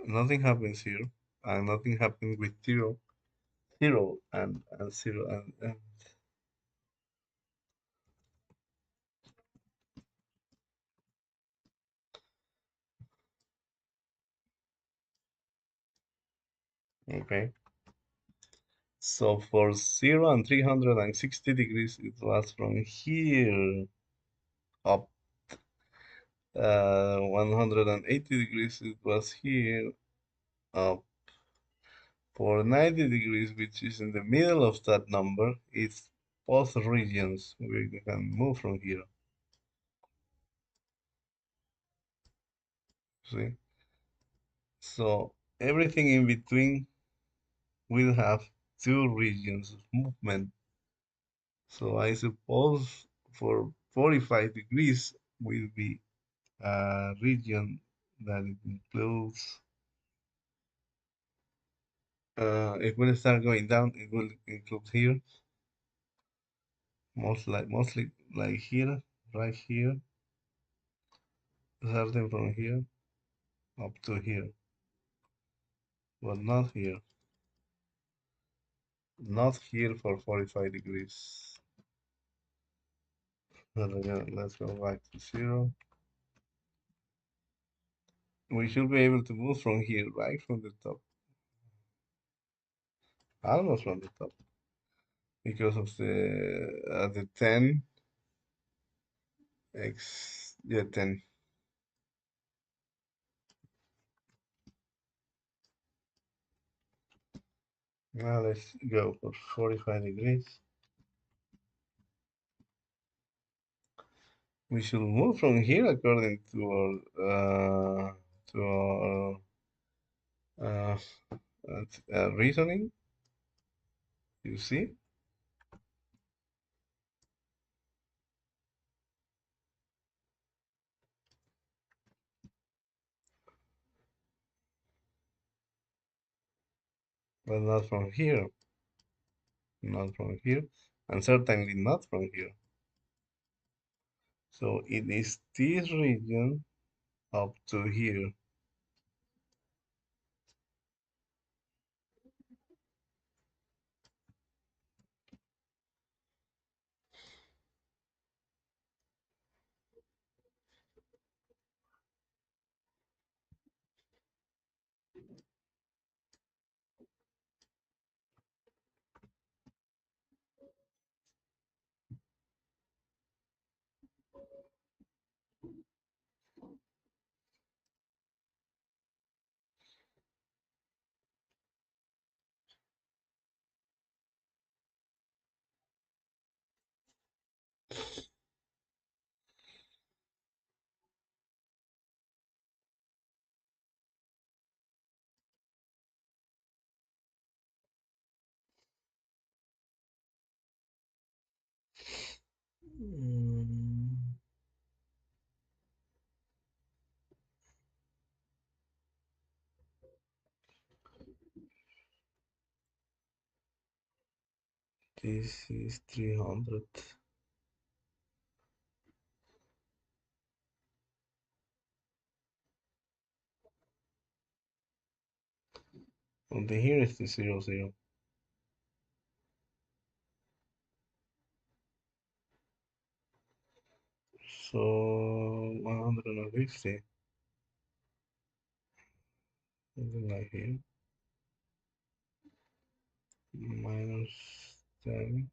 Nothing happens here, and nothing happens with zero, zero, and zero, and okay. So for 0 and 360 degrees, it was from here up. 180 degrees, it was here up. For 90 degrees, which is in the middle of that number, it's both regions. We can move from here. See? So everything in between will have two regions of movement. So I suppose for 45 degrees will be a region that it includes. If we start going down, it will include here, mostly like here, right here, starting from here up to here, but not here, not here for 45 degrees. But again, let's go back to 0. We should be able to move from here, right from the top, almost from the top, because of the 10 x, yeah, 10. Now let's go for 45 degrees. We should move from here according to our uh, reasoning. You see, but not from here, not from here, and certainly not from here. So it is this region up to here. Mm, this is 300. And then here is the 0, 0. So 150, something like here, minus 10.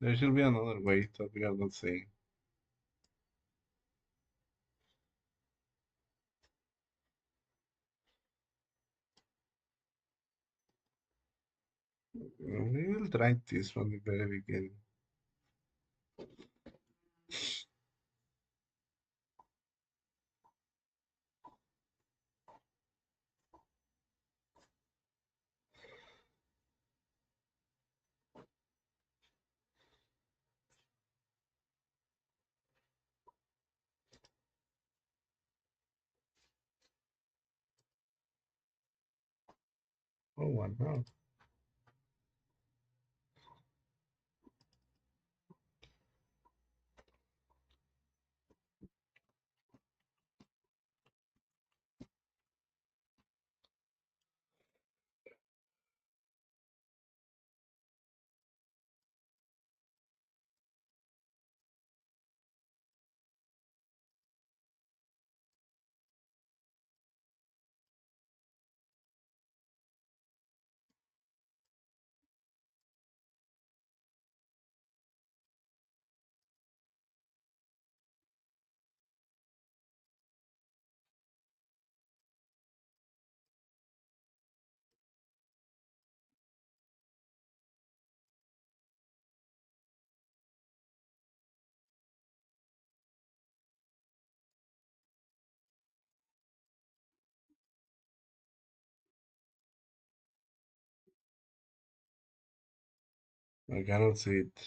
There should be another way that we are not saying. We will try this from the very beginning. Oh, wow. I cannot see it.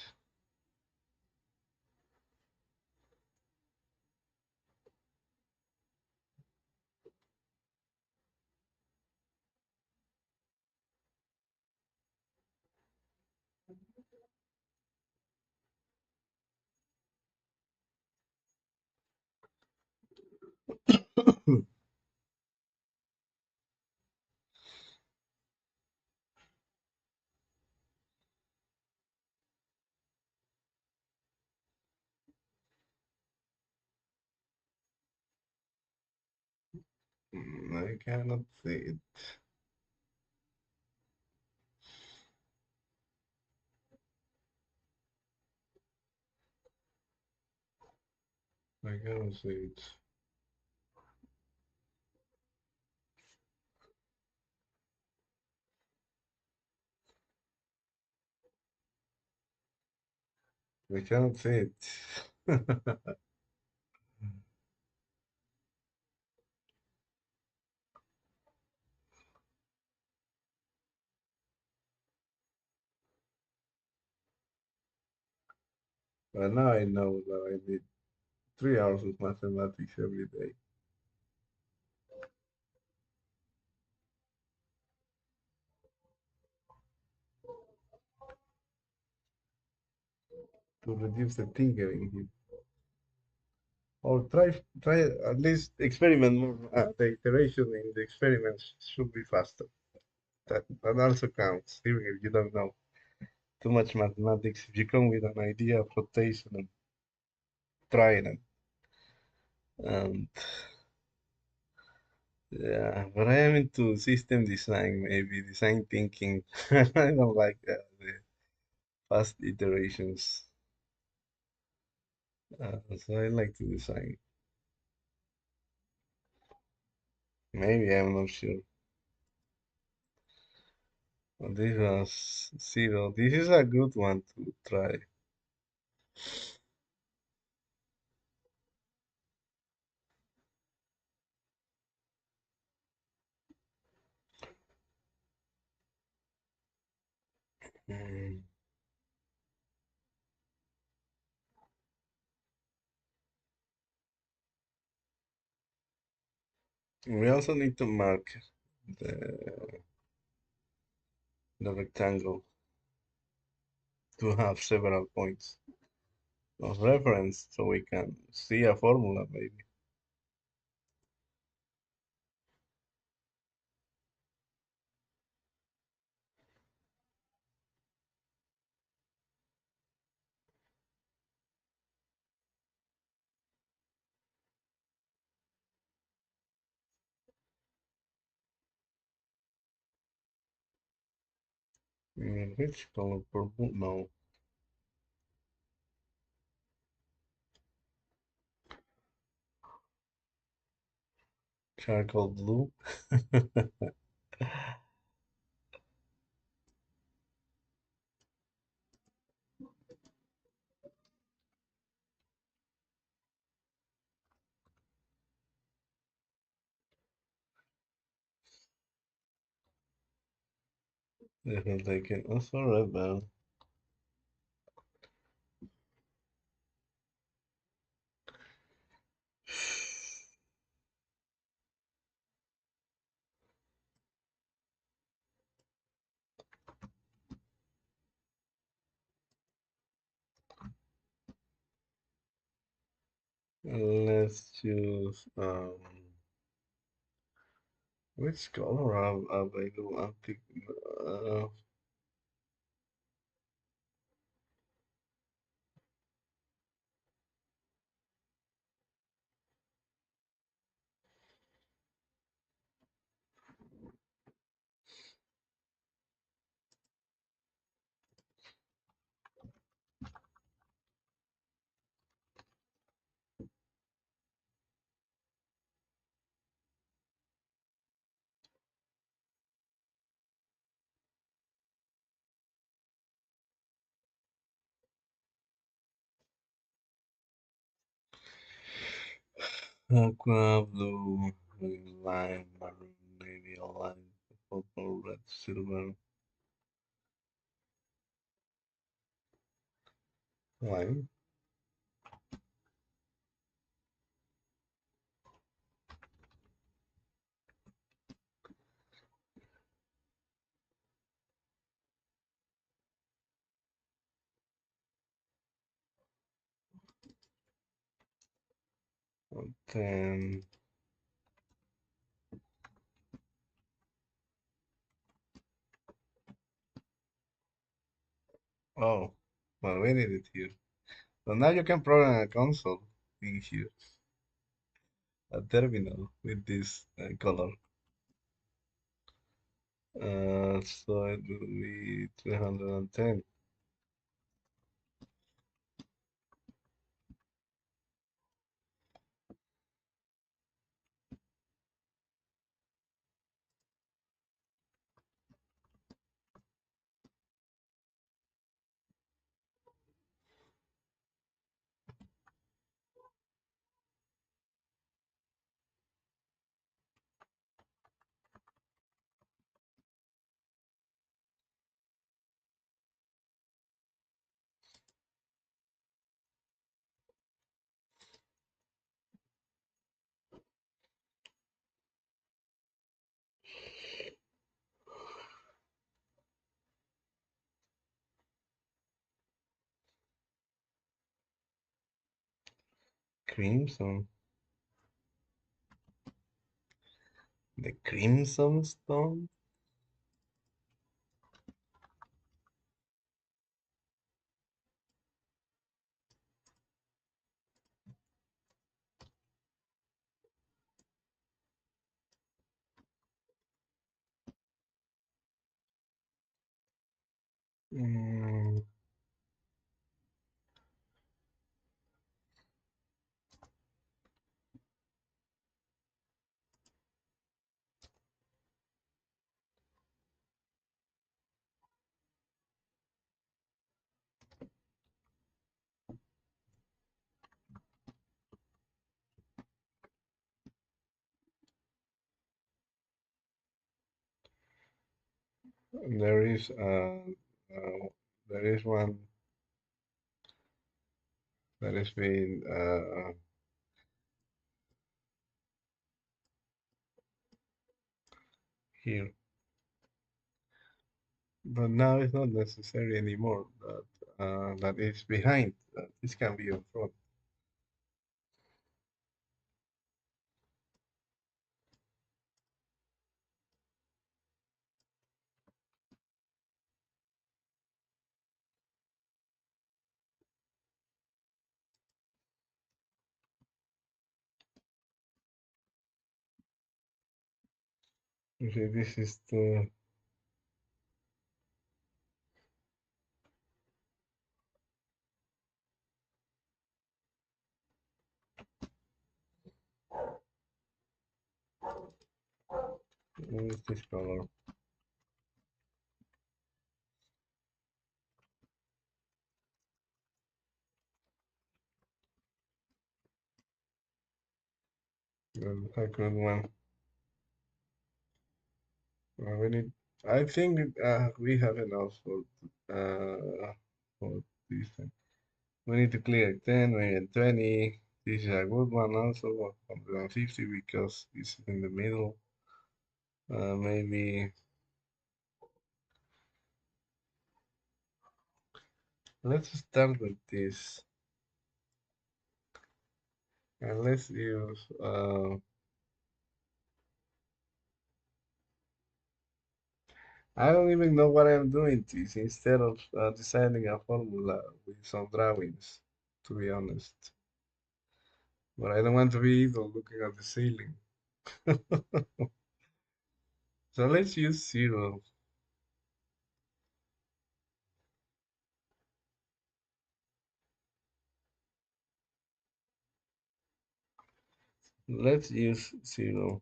I cannot see it. I cannot see it. I cannot see it. But now I know that I need 3 hours of mathematics every day to reduce the tinkering here. Or try at least experiment more. The iteration in the experiments should be faster. That also counts, even if you don't know too much mathematics. If you come with an idea of rotation and try it, and yeah, but I am into system design, maybe design thinking. I don't like the fast iterations. So I like to design. Maybe I'm not sure. But this was zero. This is a good one to try. Mm. We also need to mark the, the rectangle to have several points of reference so we can see a formula maybe. Which color purple? No. Charcoal blue. Definitely can. That's alright, man. Let's choose which color have I do antique uh, 'aqua, blue, lime, maroon, navy, lime, purple, red, silver, lime. Then oh, well, we need it here. So now you can program a console in here, a terminal with this color. So it will be 310. Crimson. The Crimson Stone? Mm, there is there is one that has been here, but now it's not necessary anymore. That is behind. This can be in front. You see, this is the What is this color? A good one. We need. I think we have enough for this time. We need to clear 10, we need 20. This is a good one also, 150 because it's in the middle. Maybe let's start with this and let's use. I don't even know what I'm doing this instead of designing a formula with some drawings, to be honest. But I don't want to be either looking at the ceiling. So let's use zero. Let's use zero.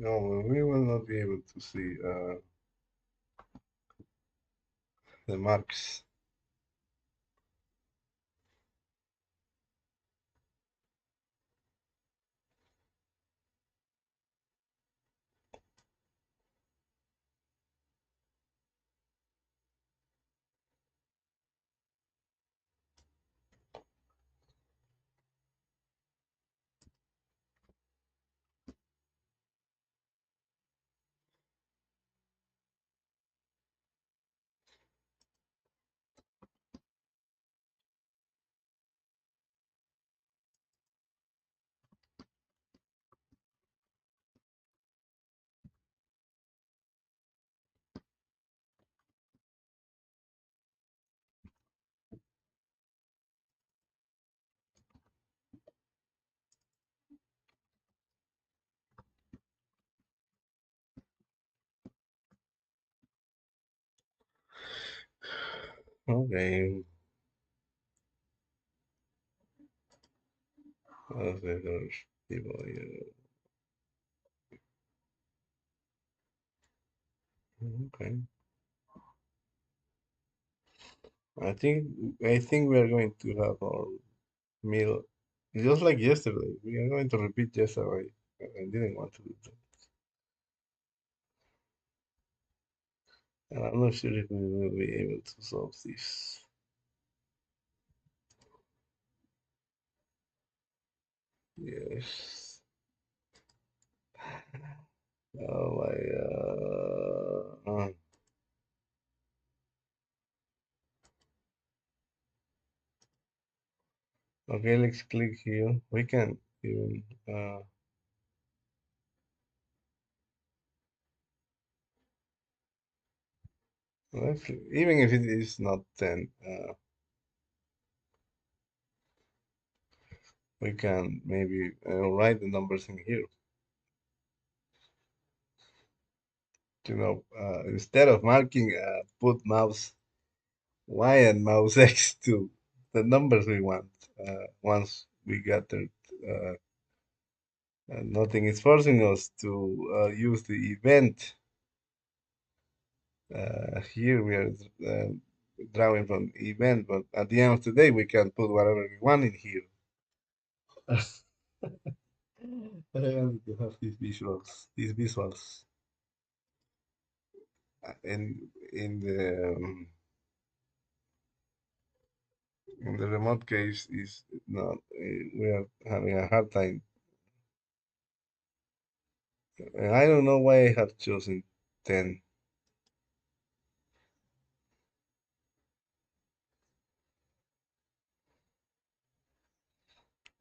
No, we will not be able to see the marks. Okay. There's people here. Okay. I think we are going to have our meal just like yesterday. We are going to repeat yesterday. I didn't want to do that. And I'm not sure if we will be able to solve this. Yes. Oh my god. Okay, let's click here. We can even let's, even if it is not 10, we can maybe write the numbers in here. Instead of marking, put mouse Y and mouse X to the numbers we want. Once we got it, nothing is forcing us to use the event. Here we are drawing from event, but at the end of the day, we can put whatever we want in here. But I wanted to have these visuals, in the remote case is not. We are having a hard time. I don't know why I have chosen 10.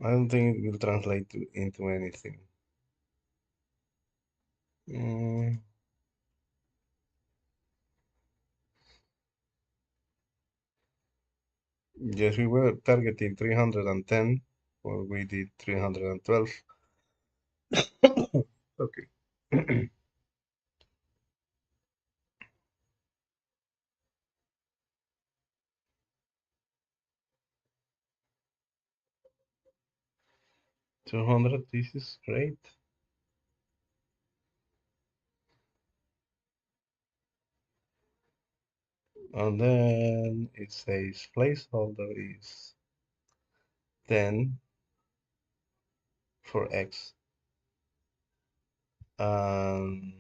I don't think it will translate into anything. Mm, yes, we were targeting 310, or we did 312. Okay. 200, this is great. And then it says placeholder is 10 for X and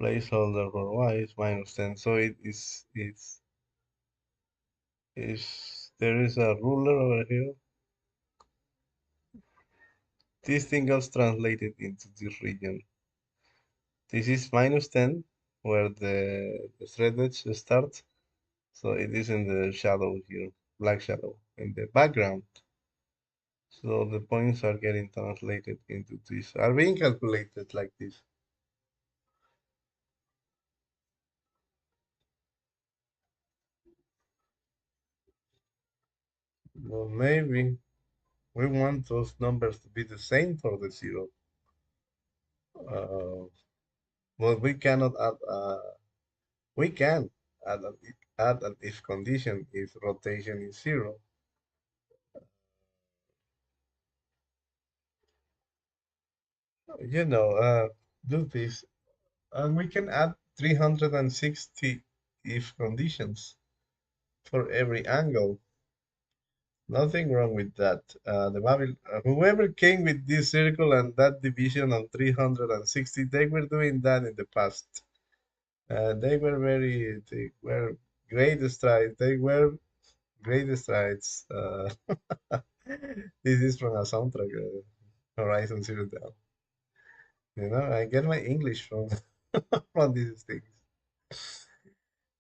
placeholder for Y is minus 10. So is there is a ruler over here. This thing gets translated into this region. This is minus 10 where the thread edge starts. So it is in the shadow here, black shadow in the background. So the points are getting translated into this, are being calculated like this. Well, maybe we want those numbers to be the same for the zero. Uh, but we cannot add, we can add an if condition if rotation is zero. You know, do this. And we can add 360 if conditions for every angle. Nothing wrong with that. Whoever came with this circle and that division of 360, they were doing that in the past. They were great strides. They were great strides. This is from a soundtrack, Horizon Zero Dawn. You know, I get my English from from these things.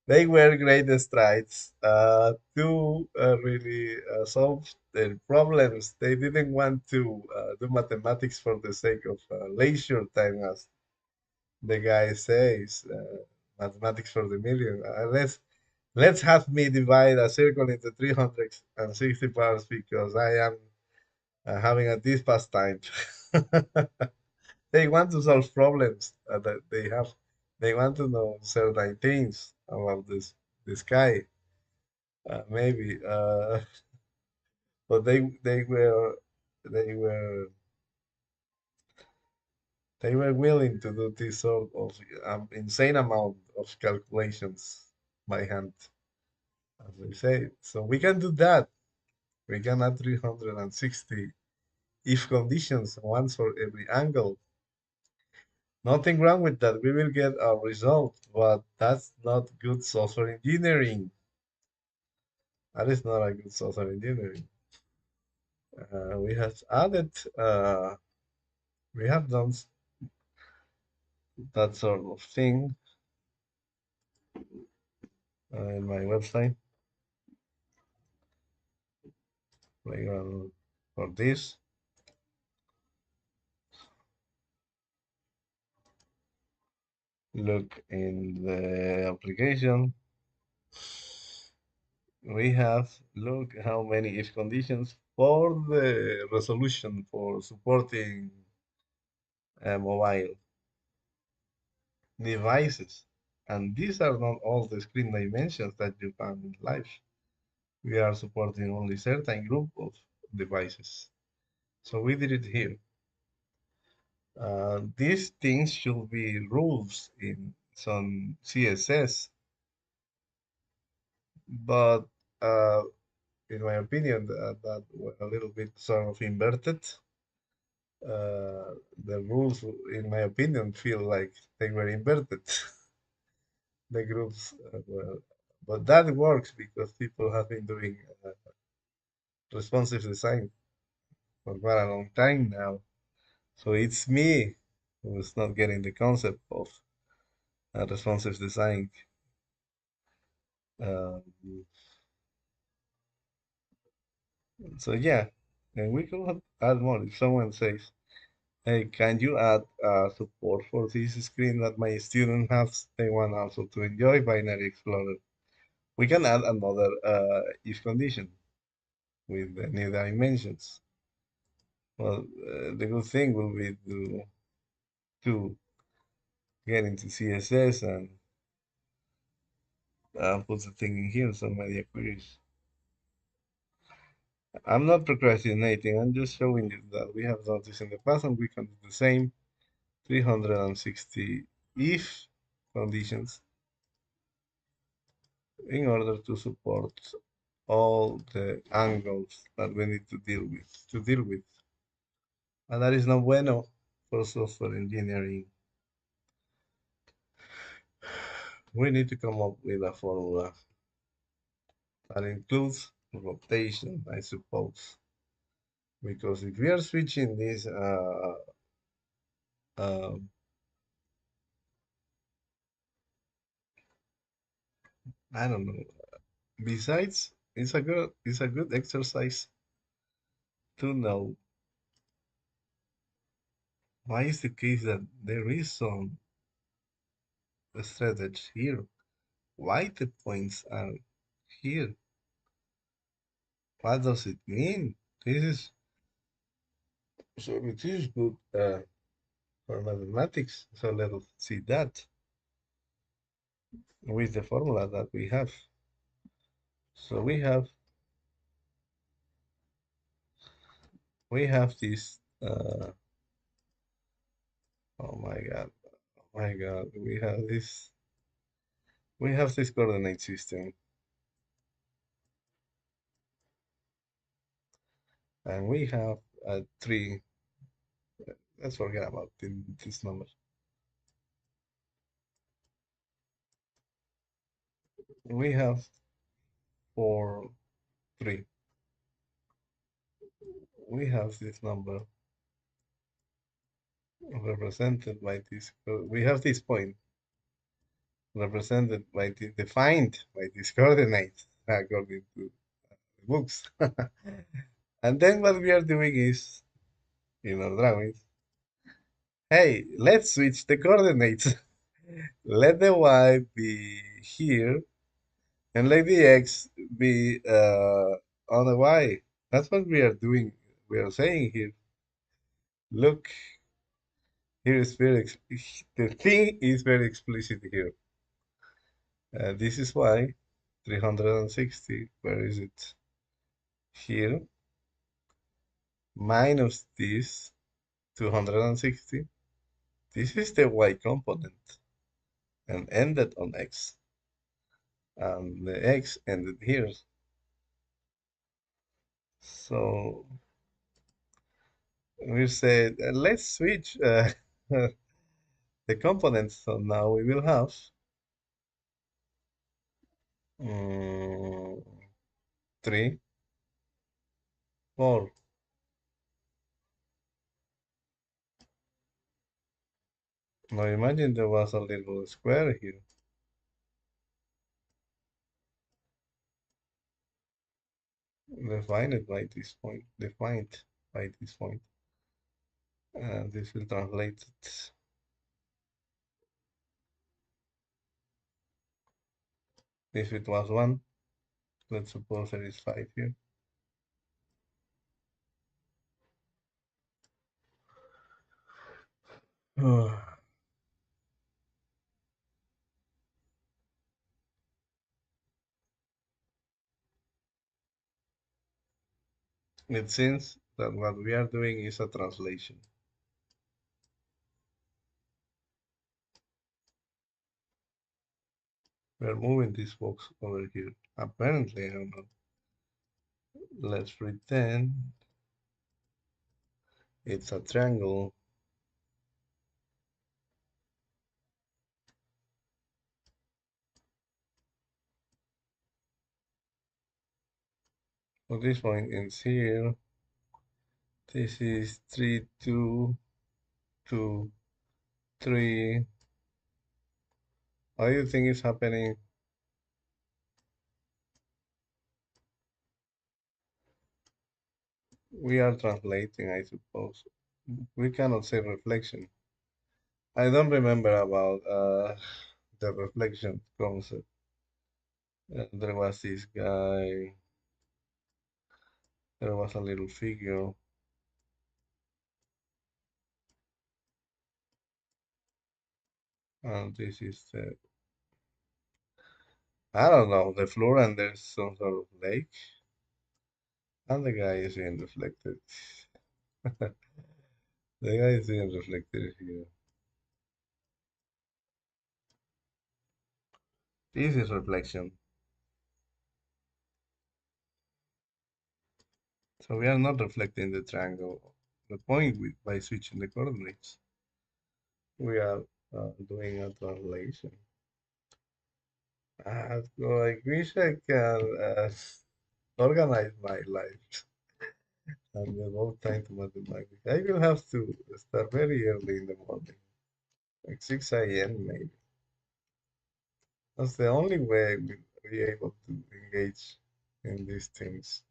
They were great strides to really solve their problems. They didn't want to do mathematics for the sake of leisure time, as the guy says, mathematics for the million. Let's have me divide a circle into 360 parts because I am having a this pastime. They want to solve problems that they have. They want to know certain things about the sky. Maybe, but they were they were willing to do this sort of insane amount of calculations by hand, as they say. So we can do that. We can add 360 if conditions, once for every angle. Nothing wrong with that. We will get a result, but that's not good software engineering. That is not a good software engineering. We have added, we have done that sort of thing in my website. Like for this, look in the application. We have look how many if conditions for the resolution for supporting mobile devices. And these are not all the screen dimensions that you found in life. We are supporting only certain group of devices. So we did it here. These things should be rules in some CSS, but uh, in my opinion, that were a little bit sort of inverted. The rules, in my opinion, feel like they were inverted. The groups were, but that works because people have been doing responsive design for quite a long time now. So it's me who's not getting the concept of responsive design. Um, so yeah, and we could add more. If someone says, "Hey, can you add support for this screen that my student has? They want also to enjoy Binary Explorer." We can add another if condition with the new dimensions. Well, the good thing will be to get into CSS and put the thing in here, some media queries. I'm not procrastinating. I'm just showing you that we have done this in the past and we can do the same 360 if conditions in order to support all the angles that we need to deal with. And that is not bueno for software engineering. We need to come up with a formula that includes rotation, I suppose. Because if we are switching this, uh, I don't know. Besides, it's a good exercise to know why is the case that there is some strategy here. Why the points are here? What does it mean? This is so it is good for mathematics. So let's see that with the formula that we have. So we have this. Oh my God! Oh my God! We have this coordinate system, and we have three. Let's forget about this number. We have four, three. We have this number represented by this. We have this point represented by defined by these coordinates according to the books. And then what we are doing is in our drawings. Hey, let's switch the coordinates. Let the y be here and let the x be on the y. That's what we are doing. We are saying here. Look, here is the thing is very explicit here. This is why 360, where is it? Here, minus this 260. This is the y component and ended on x. And the x ended here. So we said, let's switch the components. So now we will have mm, 3, 4. Now imagine there was a little square here. Defined by this point. Defined by this point. And this will translate it. If it was 1, let's suppose there is 5 here. It seems that what we are doing is a translation. We are moving this box over here. Apparently, I don't know. Let's pretend it's a triangle. So this point ends here. This is 3, 2, 2, 3. What do you think is happening? We are translating, I suppose. We cannot say reflection. I don't remember about the reflection concept. There was this guy, there was a little figure, and this is the, I don't know, the floor, and there's some sort of lake. And the guy is being reflected. The guy is being reflected here. This is reflection. So we are not reflecting the triangle, the point with, by switching the coordinates. We are doing a translation. So I wish I can organize my life and devote time to mathematics. I will have to start very early in the morning, like 6 a.m. maybe. That's the only way we'll be able to engage in these things.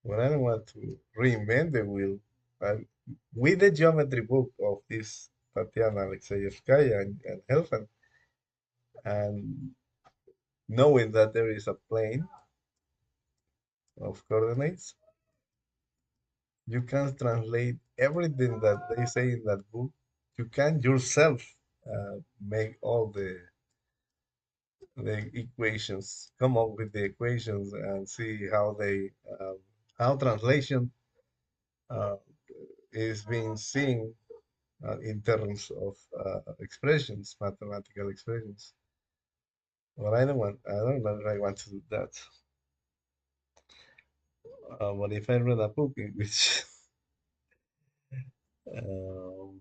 But I don't want to reinvent the wheel. And with the geometry book of this Tatiana Alexeyevskaya and Helfand, and knowing that there is a plane of coordinates, you can translate everything that they say in that book. You can yourself make all the equations, come up with the equations and see how they how translation uh, is being seen in terms of expressions, mathematical expressions. But I don't know if I want to do that. But if I read a book in which um,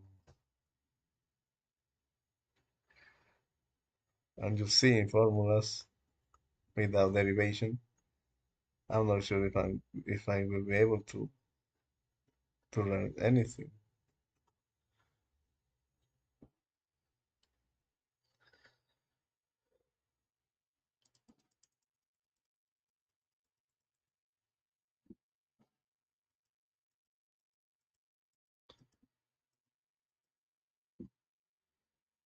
I'm just seeing formulas without derivation, I'm not sure if I will be able to learn anything.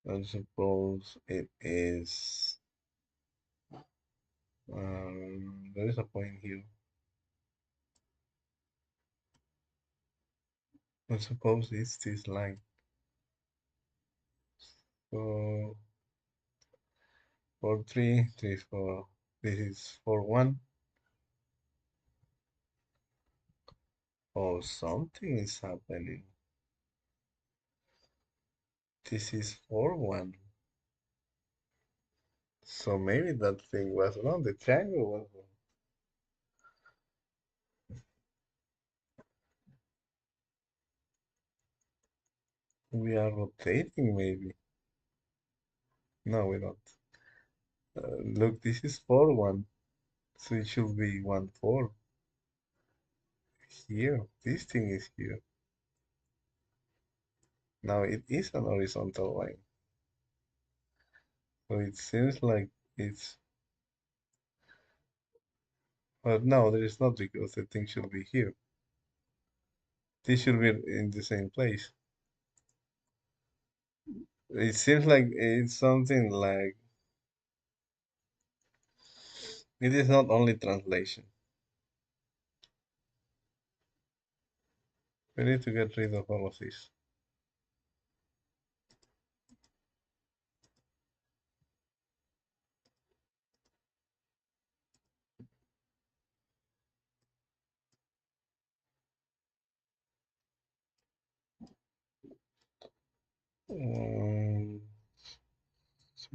I suppose it is. There is a point here. I suppose it's this line. So 4 3 3 4. This is 4 1. Oh, something is happening. This is 4 1. So maybe that thing was wrong. The triangle was wrong. We are rotating maybe. No, we don't. Look, this is 4 1. So it should be 1 4 here. This thing is here. Now it is an horizontal line. So it seems like it's, but no, there is not because the thing should be here. This should be in the same place. It seems like it's something like, it is not only translation. We need to get rid of all of this. Um, so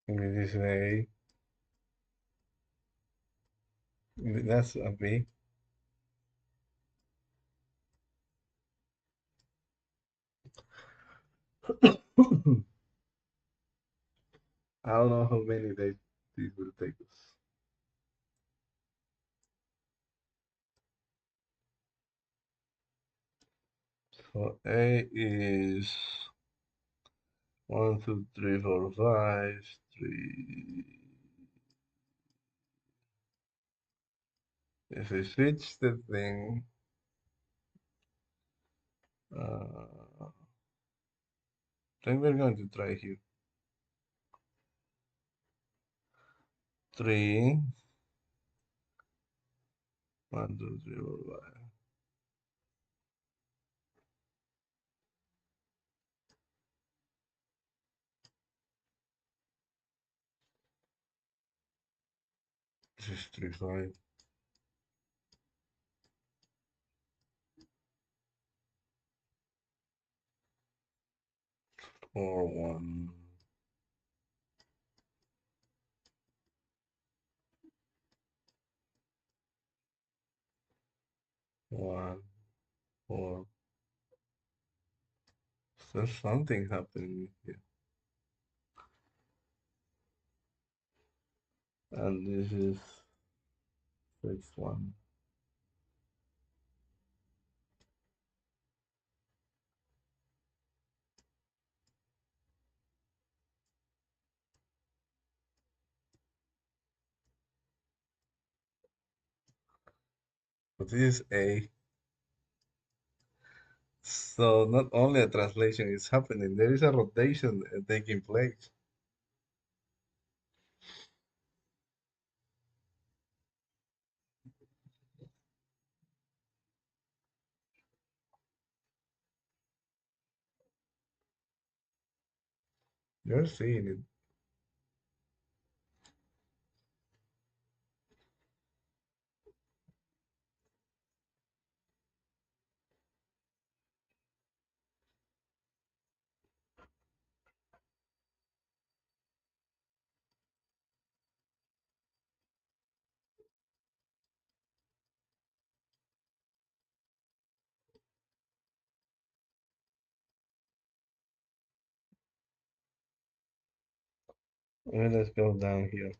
maybe this way, that's a B. I don't know how many days this will take us. So A is 1 2 3 4 5 3 If I switch the thing, I think we're going to try here. 3, 1, 2, 3, 4, 5. This is 3, 5. 4, 1. 1, 4. There's something happening here. And this is 6, 1. But this is A. So not only a translation is happening, there is a rotation taking place. You're seeing it. Okay, let's go down here.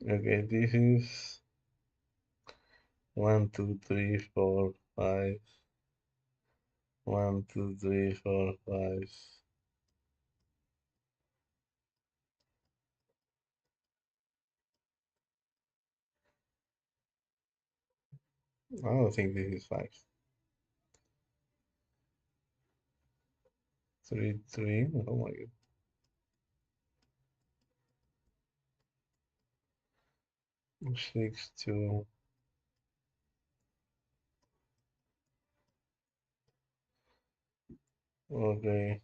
Okay, this is 1, 2, 3, 4, 5. 1, 2, 3, 4, 5. I don't think this is 5. 3, 3. Oh my god. 6, 2. Okay.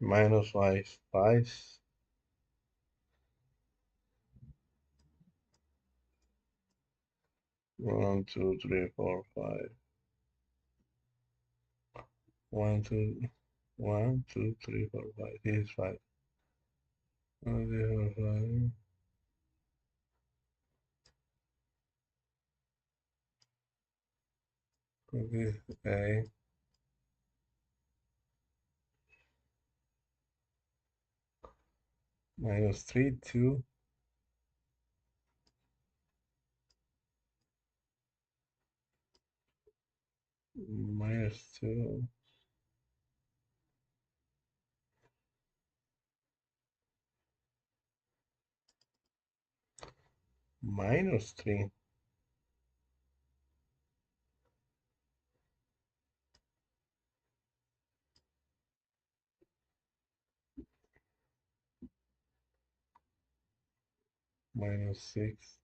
Minus 5. 5. 1, 2, 3, 4, 5. 1, 2, 1, 2, 3, 4, 5. This is 5. 1, 2, 3, 4, 5. This is A. Minus 3, 2. Minus 2. Minus 3. Minus 6.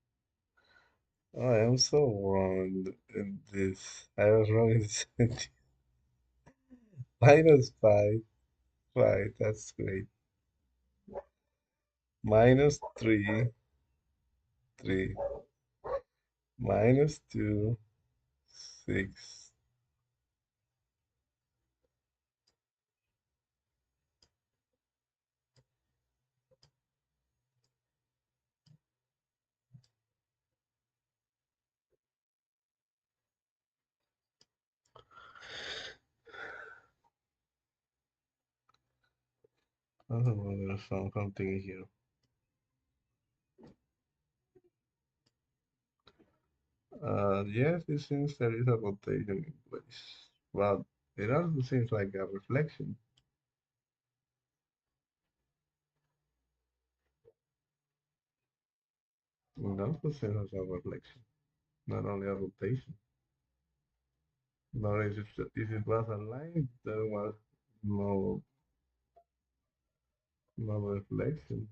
Oh, I am so wrong in this. I was wrong in this. Minus 5. 5. That's great. Minus 3. 3. Minus 2. 6. I don't know, there's something here. Yes, it seems there is a rotation in place. But it also seems like a reflection. It also seems as a reflection, not only a rotation. But if it was a line, there was no no reflection.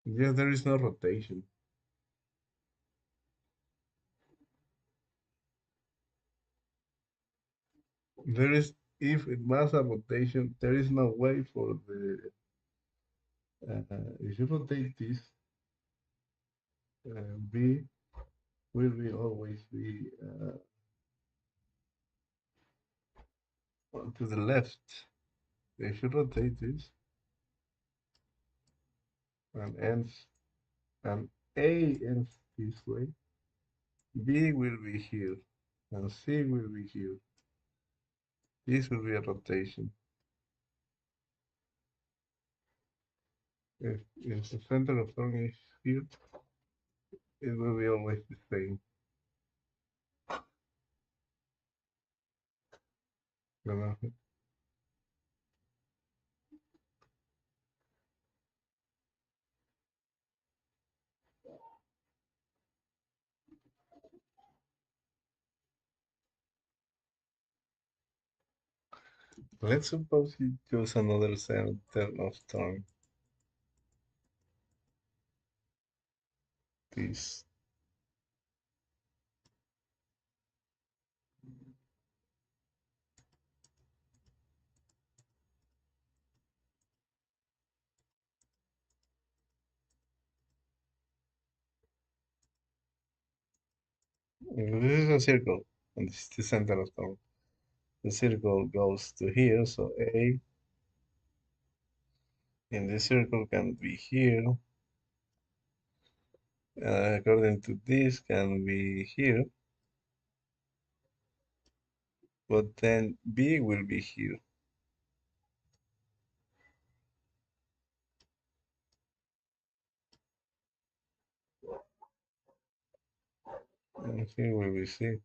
Yeah, there is no rotation. There is, if it was a rotation, there is no way for the, if you rotate this, B will be always be to the left. If you rotate this and ends, and A ends this way, B will be here, and C will be here. This will be a rotation. If the center of turn is here, it will be always the same. You know? Let's suppose you choose another center of turn. This. This is a circle, and this is the center of turn. The circle goes to here, so A in the circle can be here. According to this, can be here, but then B will be here, and here will be C.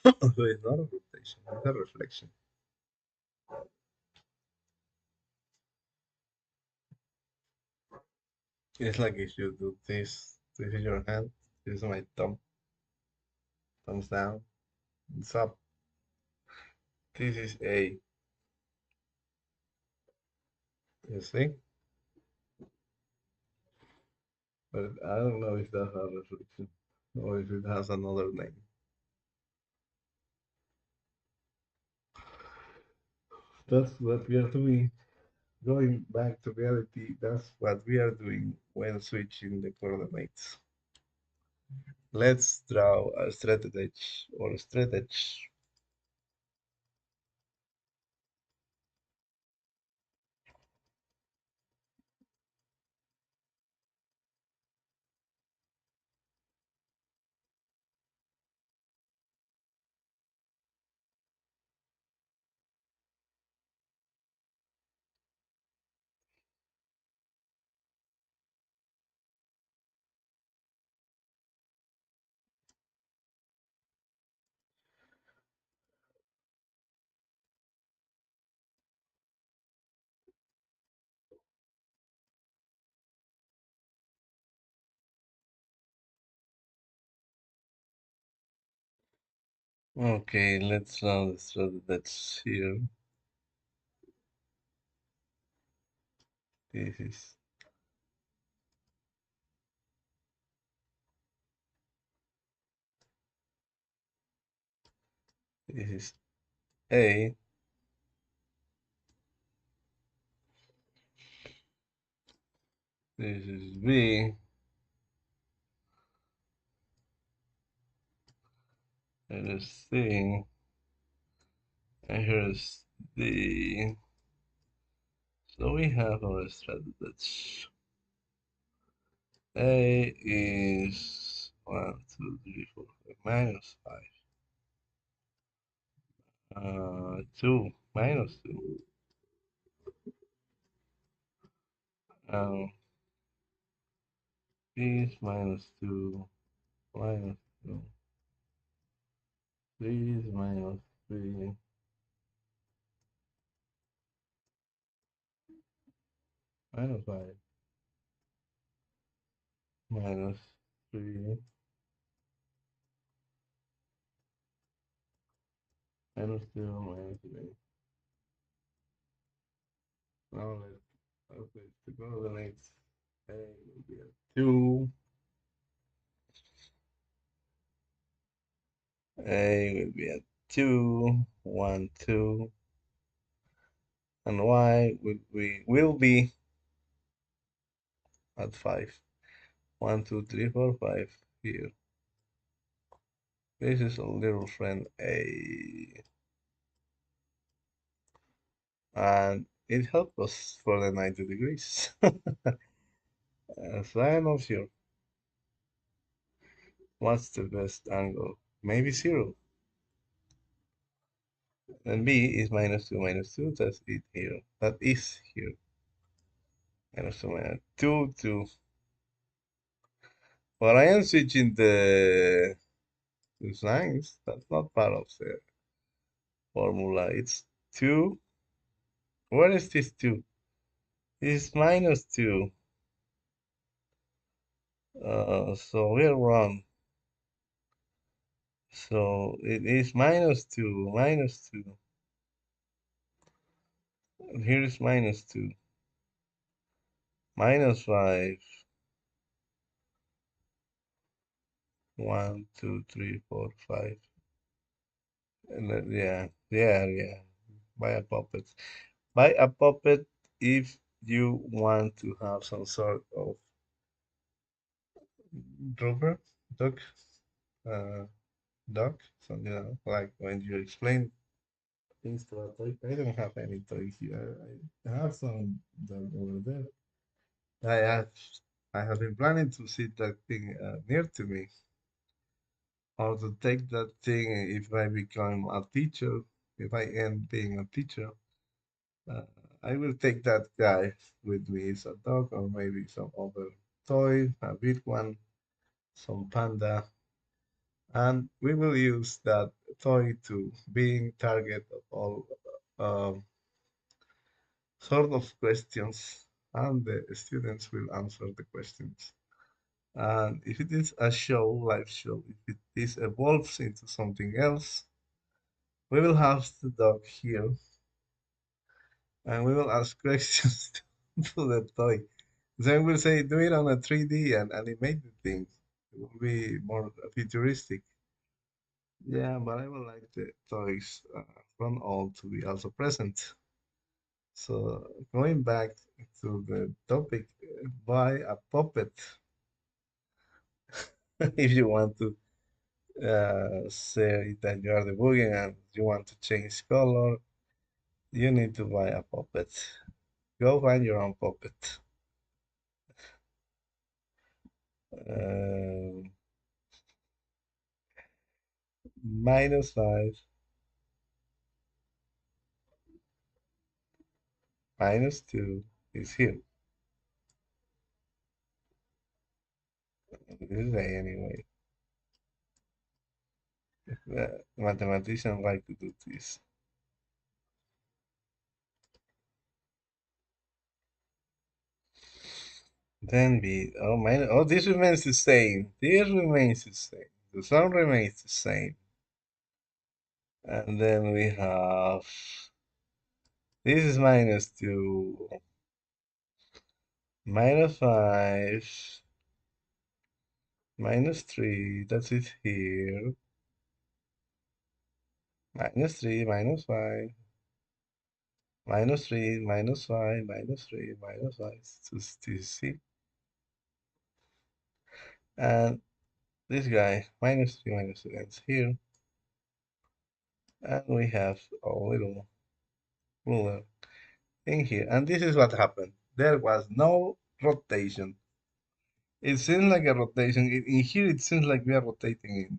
So it's not a rotation, it's a reflection. It's like if you do this, this is your hand, this is my thumb, thumbs down, it's up. This is A, you see? But I don't know if that's a reflection or if it has another name. That's what we are doing. Going back to reality, that's what we are doing when switching the coordinates. Let's draw a straight edge or straight edge. Okay, let's now the thread that's here. This is this is A. This is B. It is C. And here's D. So we have our thread that's A is 1, 2, 3, 4, 5 minus 5. 2 minus 2. Um, is minus 2 minus 2. 3 is minus 3 minus 5 minus 3 minus 2 minus 3. Now to go to the next A will be a 2. A will be a 2, 1, 2. And Y will be at 5. 1, 2, 3, 4, 5 here. This is a little friend A. And it helped us for the 90 degrees. So I'm not sure. What's the best angle? Maybe 0. And B is minus 2 minus 2. That's it here. That is here. Minus 2 minus 2 2. Well, I am switching the signs. That's not part of the formula. It's 2. Where is this 2? It's minus 2. So we're wrong. So it is minus 2, minus 2. Here is minus 2, minus 5. 1, 2, 3, 4, 5. Yeah, yeah, yeah. Buy a puppet. Buy a puppet if you want to have some sort of dropper, dog, uh, dog. So, like when you explain things to a toy. I don't have any toy here. I have some dog over there. I have, I have been planning to sit that thing near to me, or to take that thing if I become a teacher, if I end being a teacher. Uh, I will take that guy with me as a dog, or maybe some other toy, a big one, some panda, and we will use that toy to being target of all um, sort of questions, and the students will answer the questions. And if it is a show, live show, if it is evolves into something else, we will have the dog here, and we will ask questions to the toy. Then we'll say, do it on a 3D and animate the thing. It will be more futuristic. Yeah, but I would like the toys from all to be also present. So going back to the topic, buy a puppet if you want to say that you are the boogie and you want to change color. You need to buy a puppet. Go find your own puppet. Uh, -5, -2 is here. This is A anyway. Mathematicians like to do this. Then B. Oh, oh, this remains the same. This remains the same. The sum remains the same. And then we have this is -2, -5, -3. That's it here. -3, -5, -3, -5, -3, -5. To see. And this guy, -3, -3 ends here. And we have a little ruler in here. And this is what happened. There was no rotation. It seems like a rotation. In here, it seems like we are rotating it.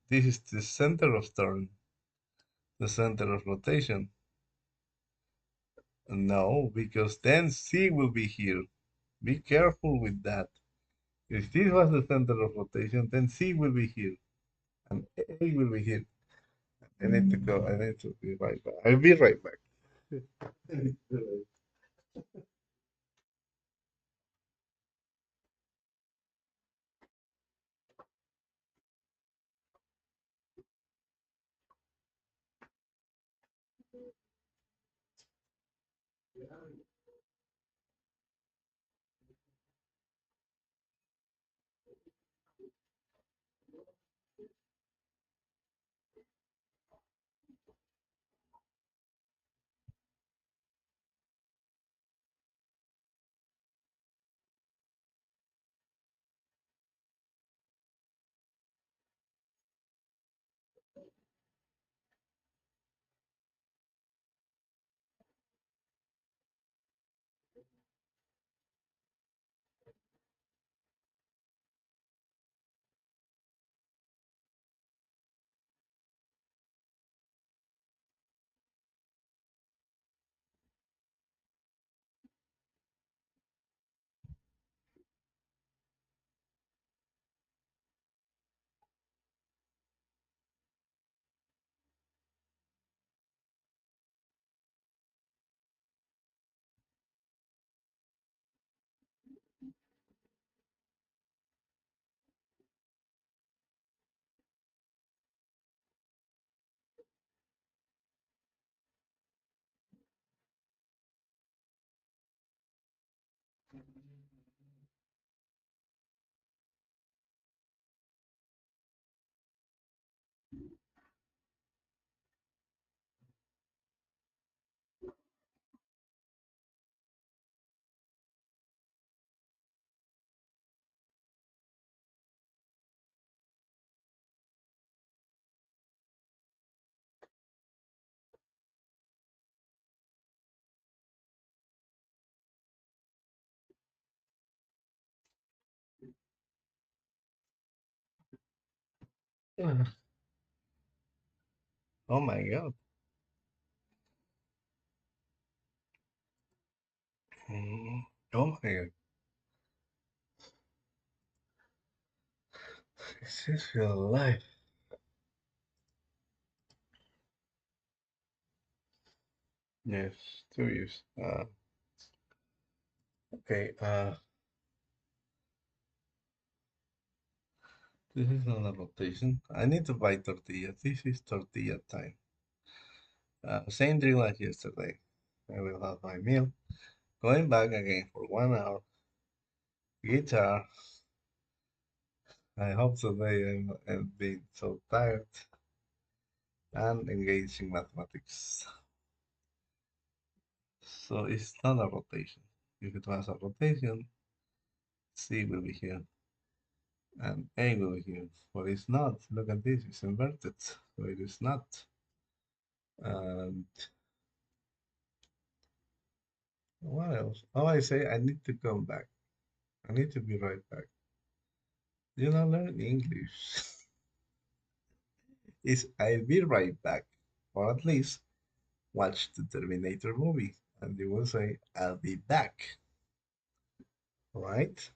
This is the center of turn, the center of rotation. No, because then C will be here. Be careful with that. If this was the center of rotation, then C will be here, and A will be here. I need to go. I need to be right back. I'll be right back. Oh my God. Mm, oh my God. This is real life. Yes, 2 years. Okay. This is not a rotation. I need to buy tortilla. This is tortilla time. Same drill as yesterday. I will have my meal. Going back again for 1 hour. Guitar. I hope today I'm being so tired and engaged in mathematics. So it's not a rotation. If it was a rotation, C will be here and A will be here. But it's not. Look at this. It's inverted. So it is not. And what else? Oh, I say I need to come back. I need to be right back. You know, learn English. Is I'll be right back. Or at least watch the Terminator movie. And you will say, I'll be back. Right?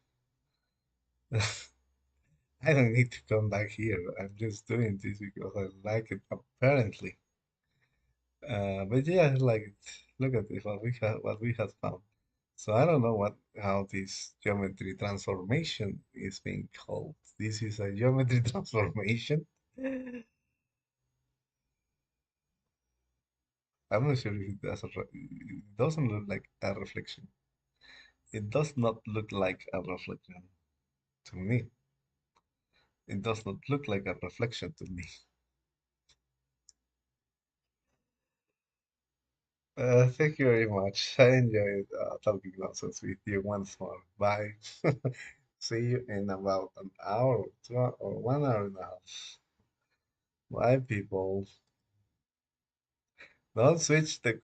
I don't need to come back here. I'm just doing this because I like it, apparently. But yeah, like, look at this, what we have found. So I don't know how this geometry transformation is being called. This is a geometry transformation. I'm not sure if it does. It doesn't look like a reflection. It does not look like a reflection to me. It does not look like a reflection to me. Thank you very much. I enjoyed talking nonsense with you once more. Bye. See you in about an hour, 2 hour, or 1 hour and a half. Bye, people. Don't switch the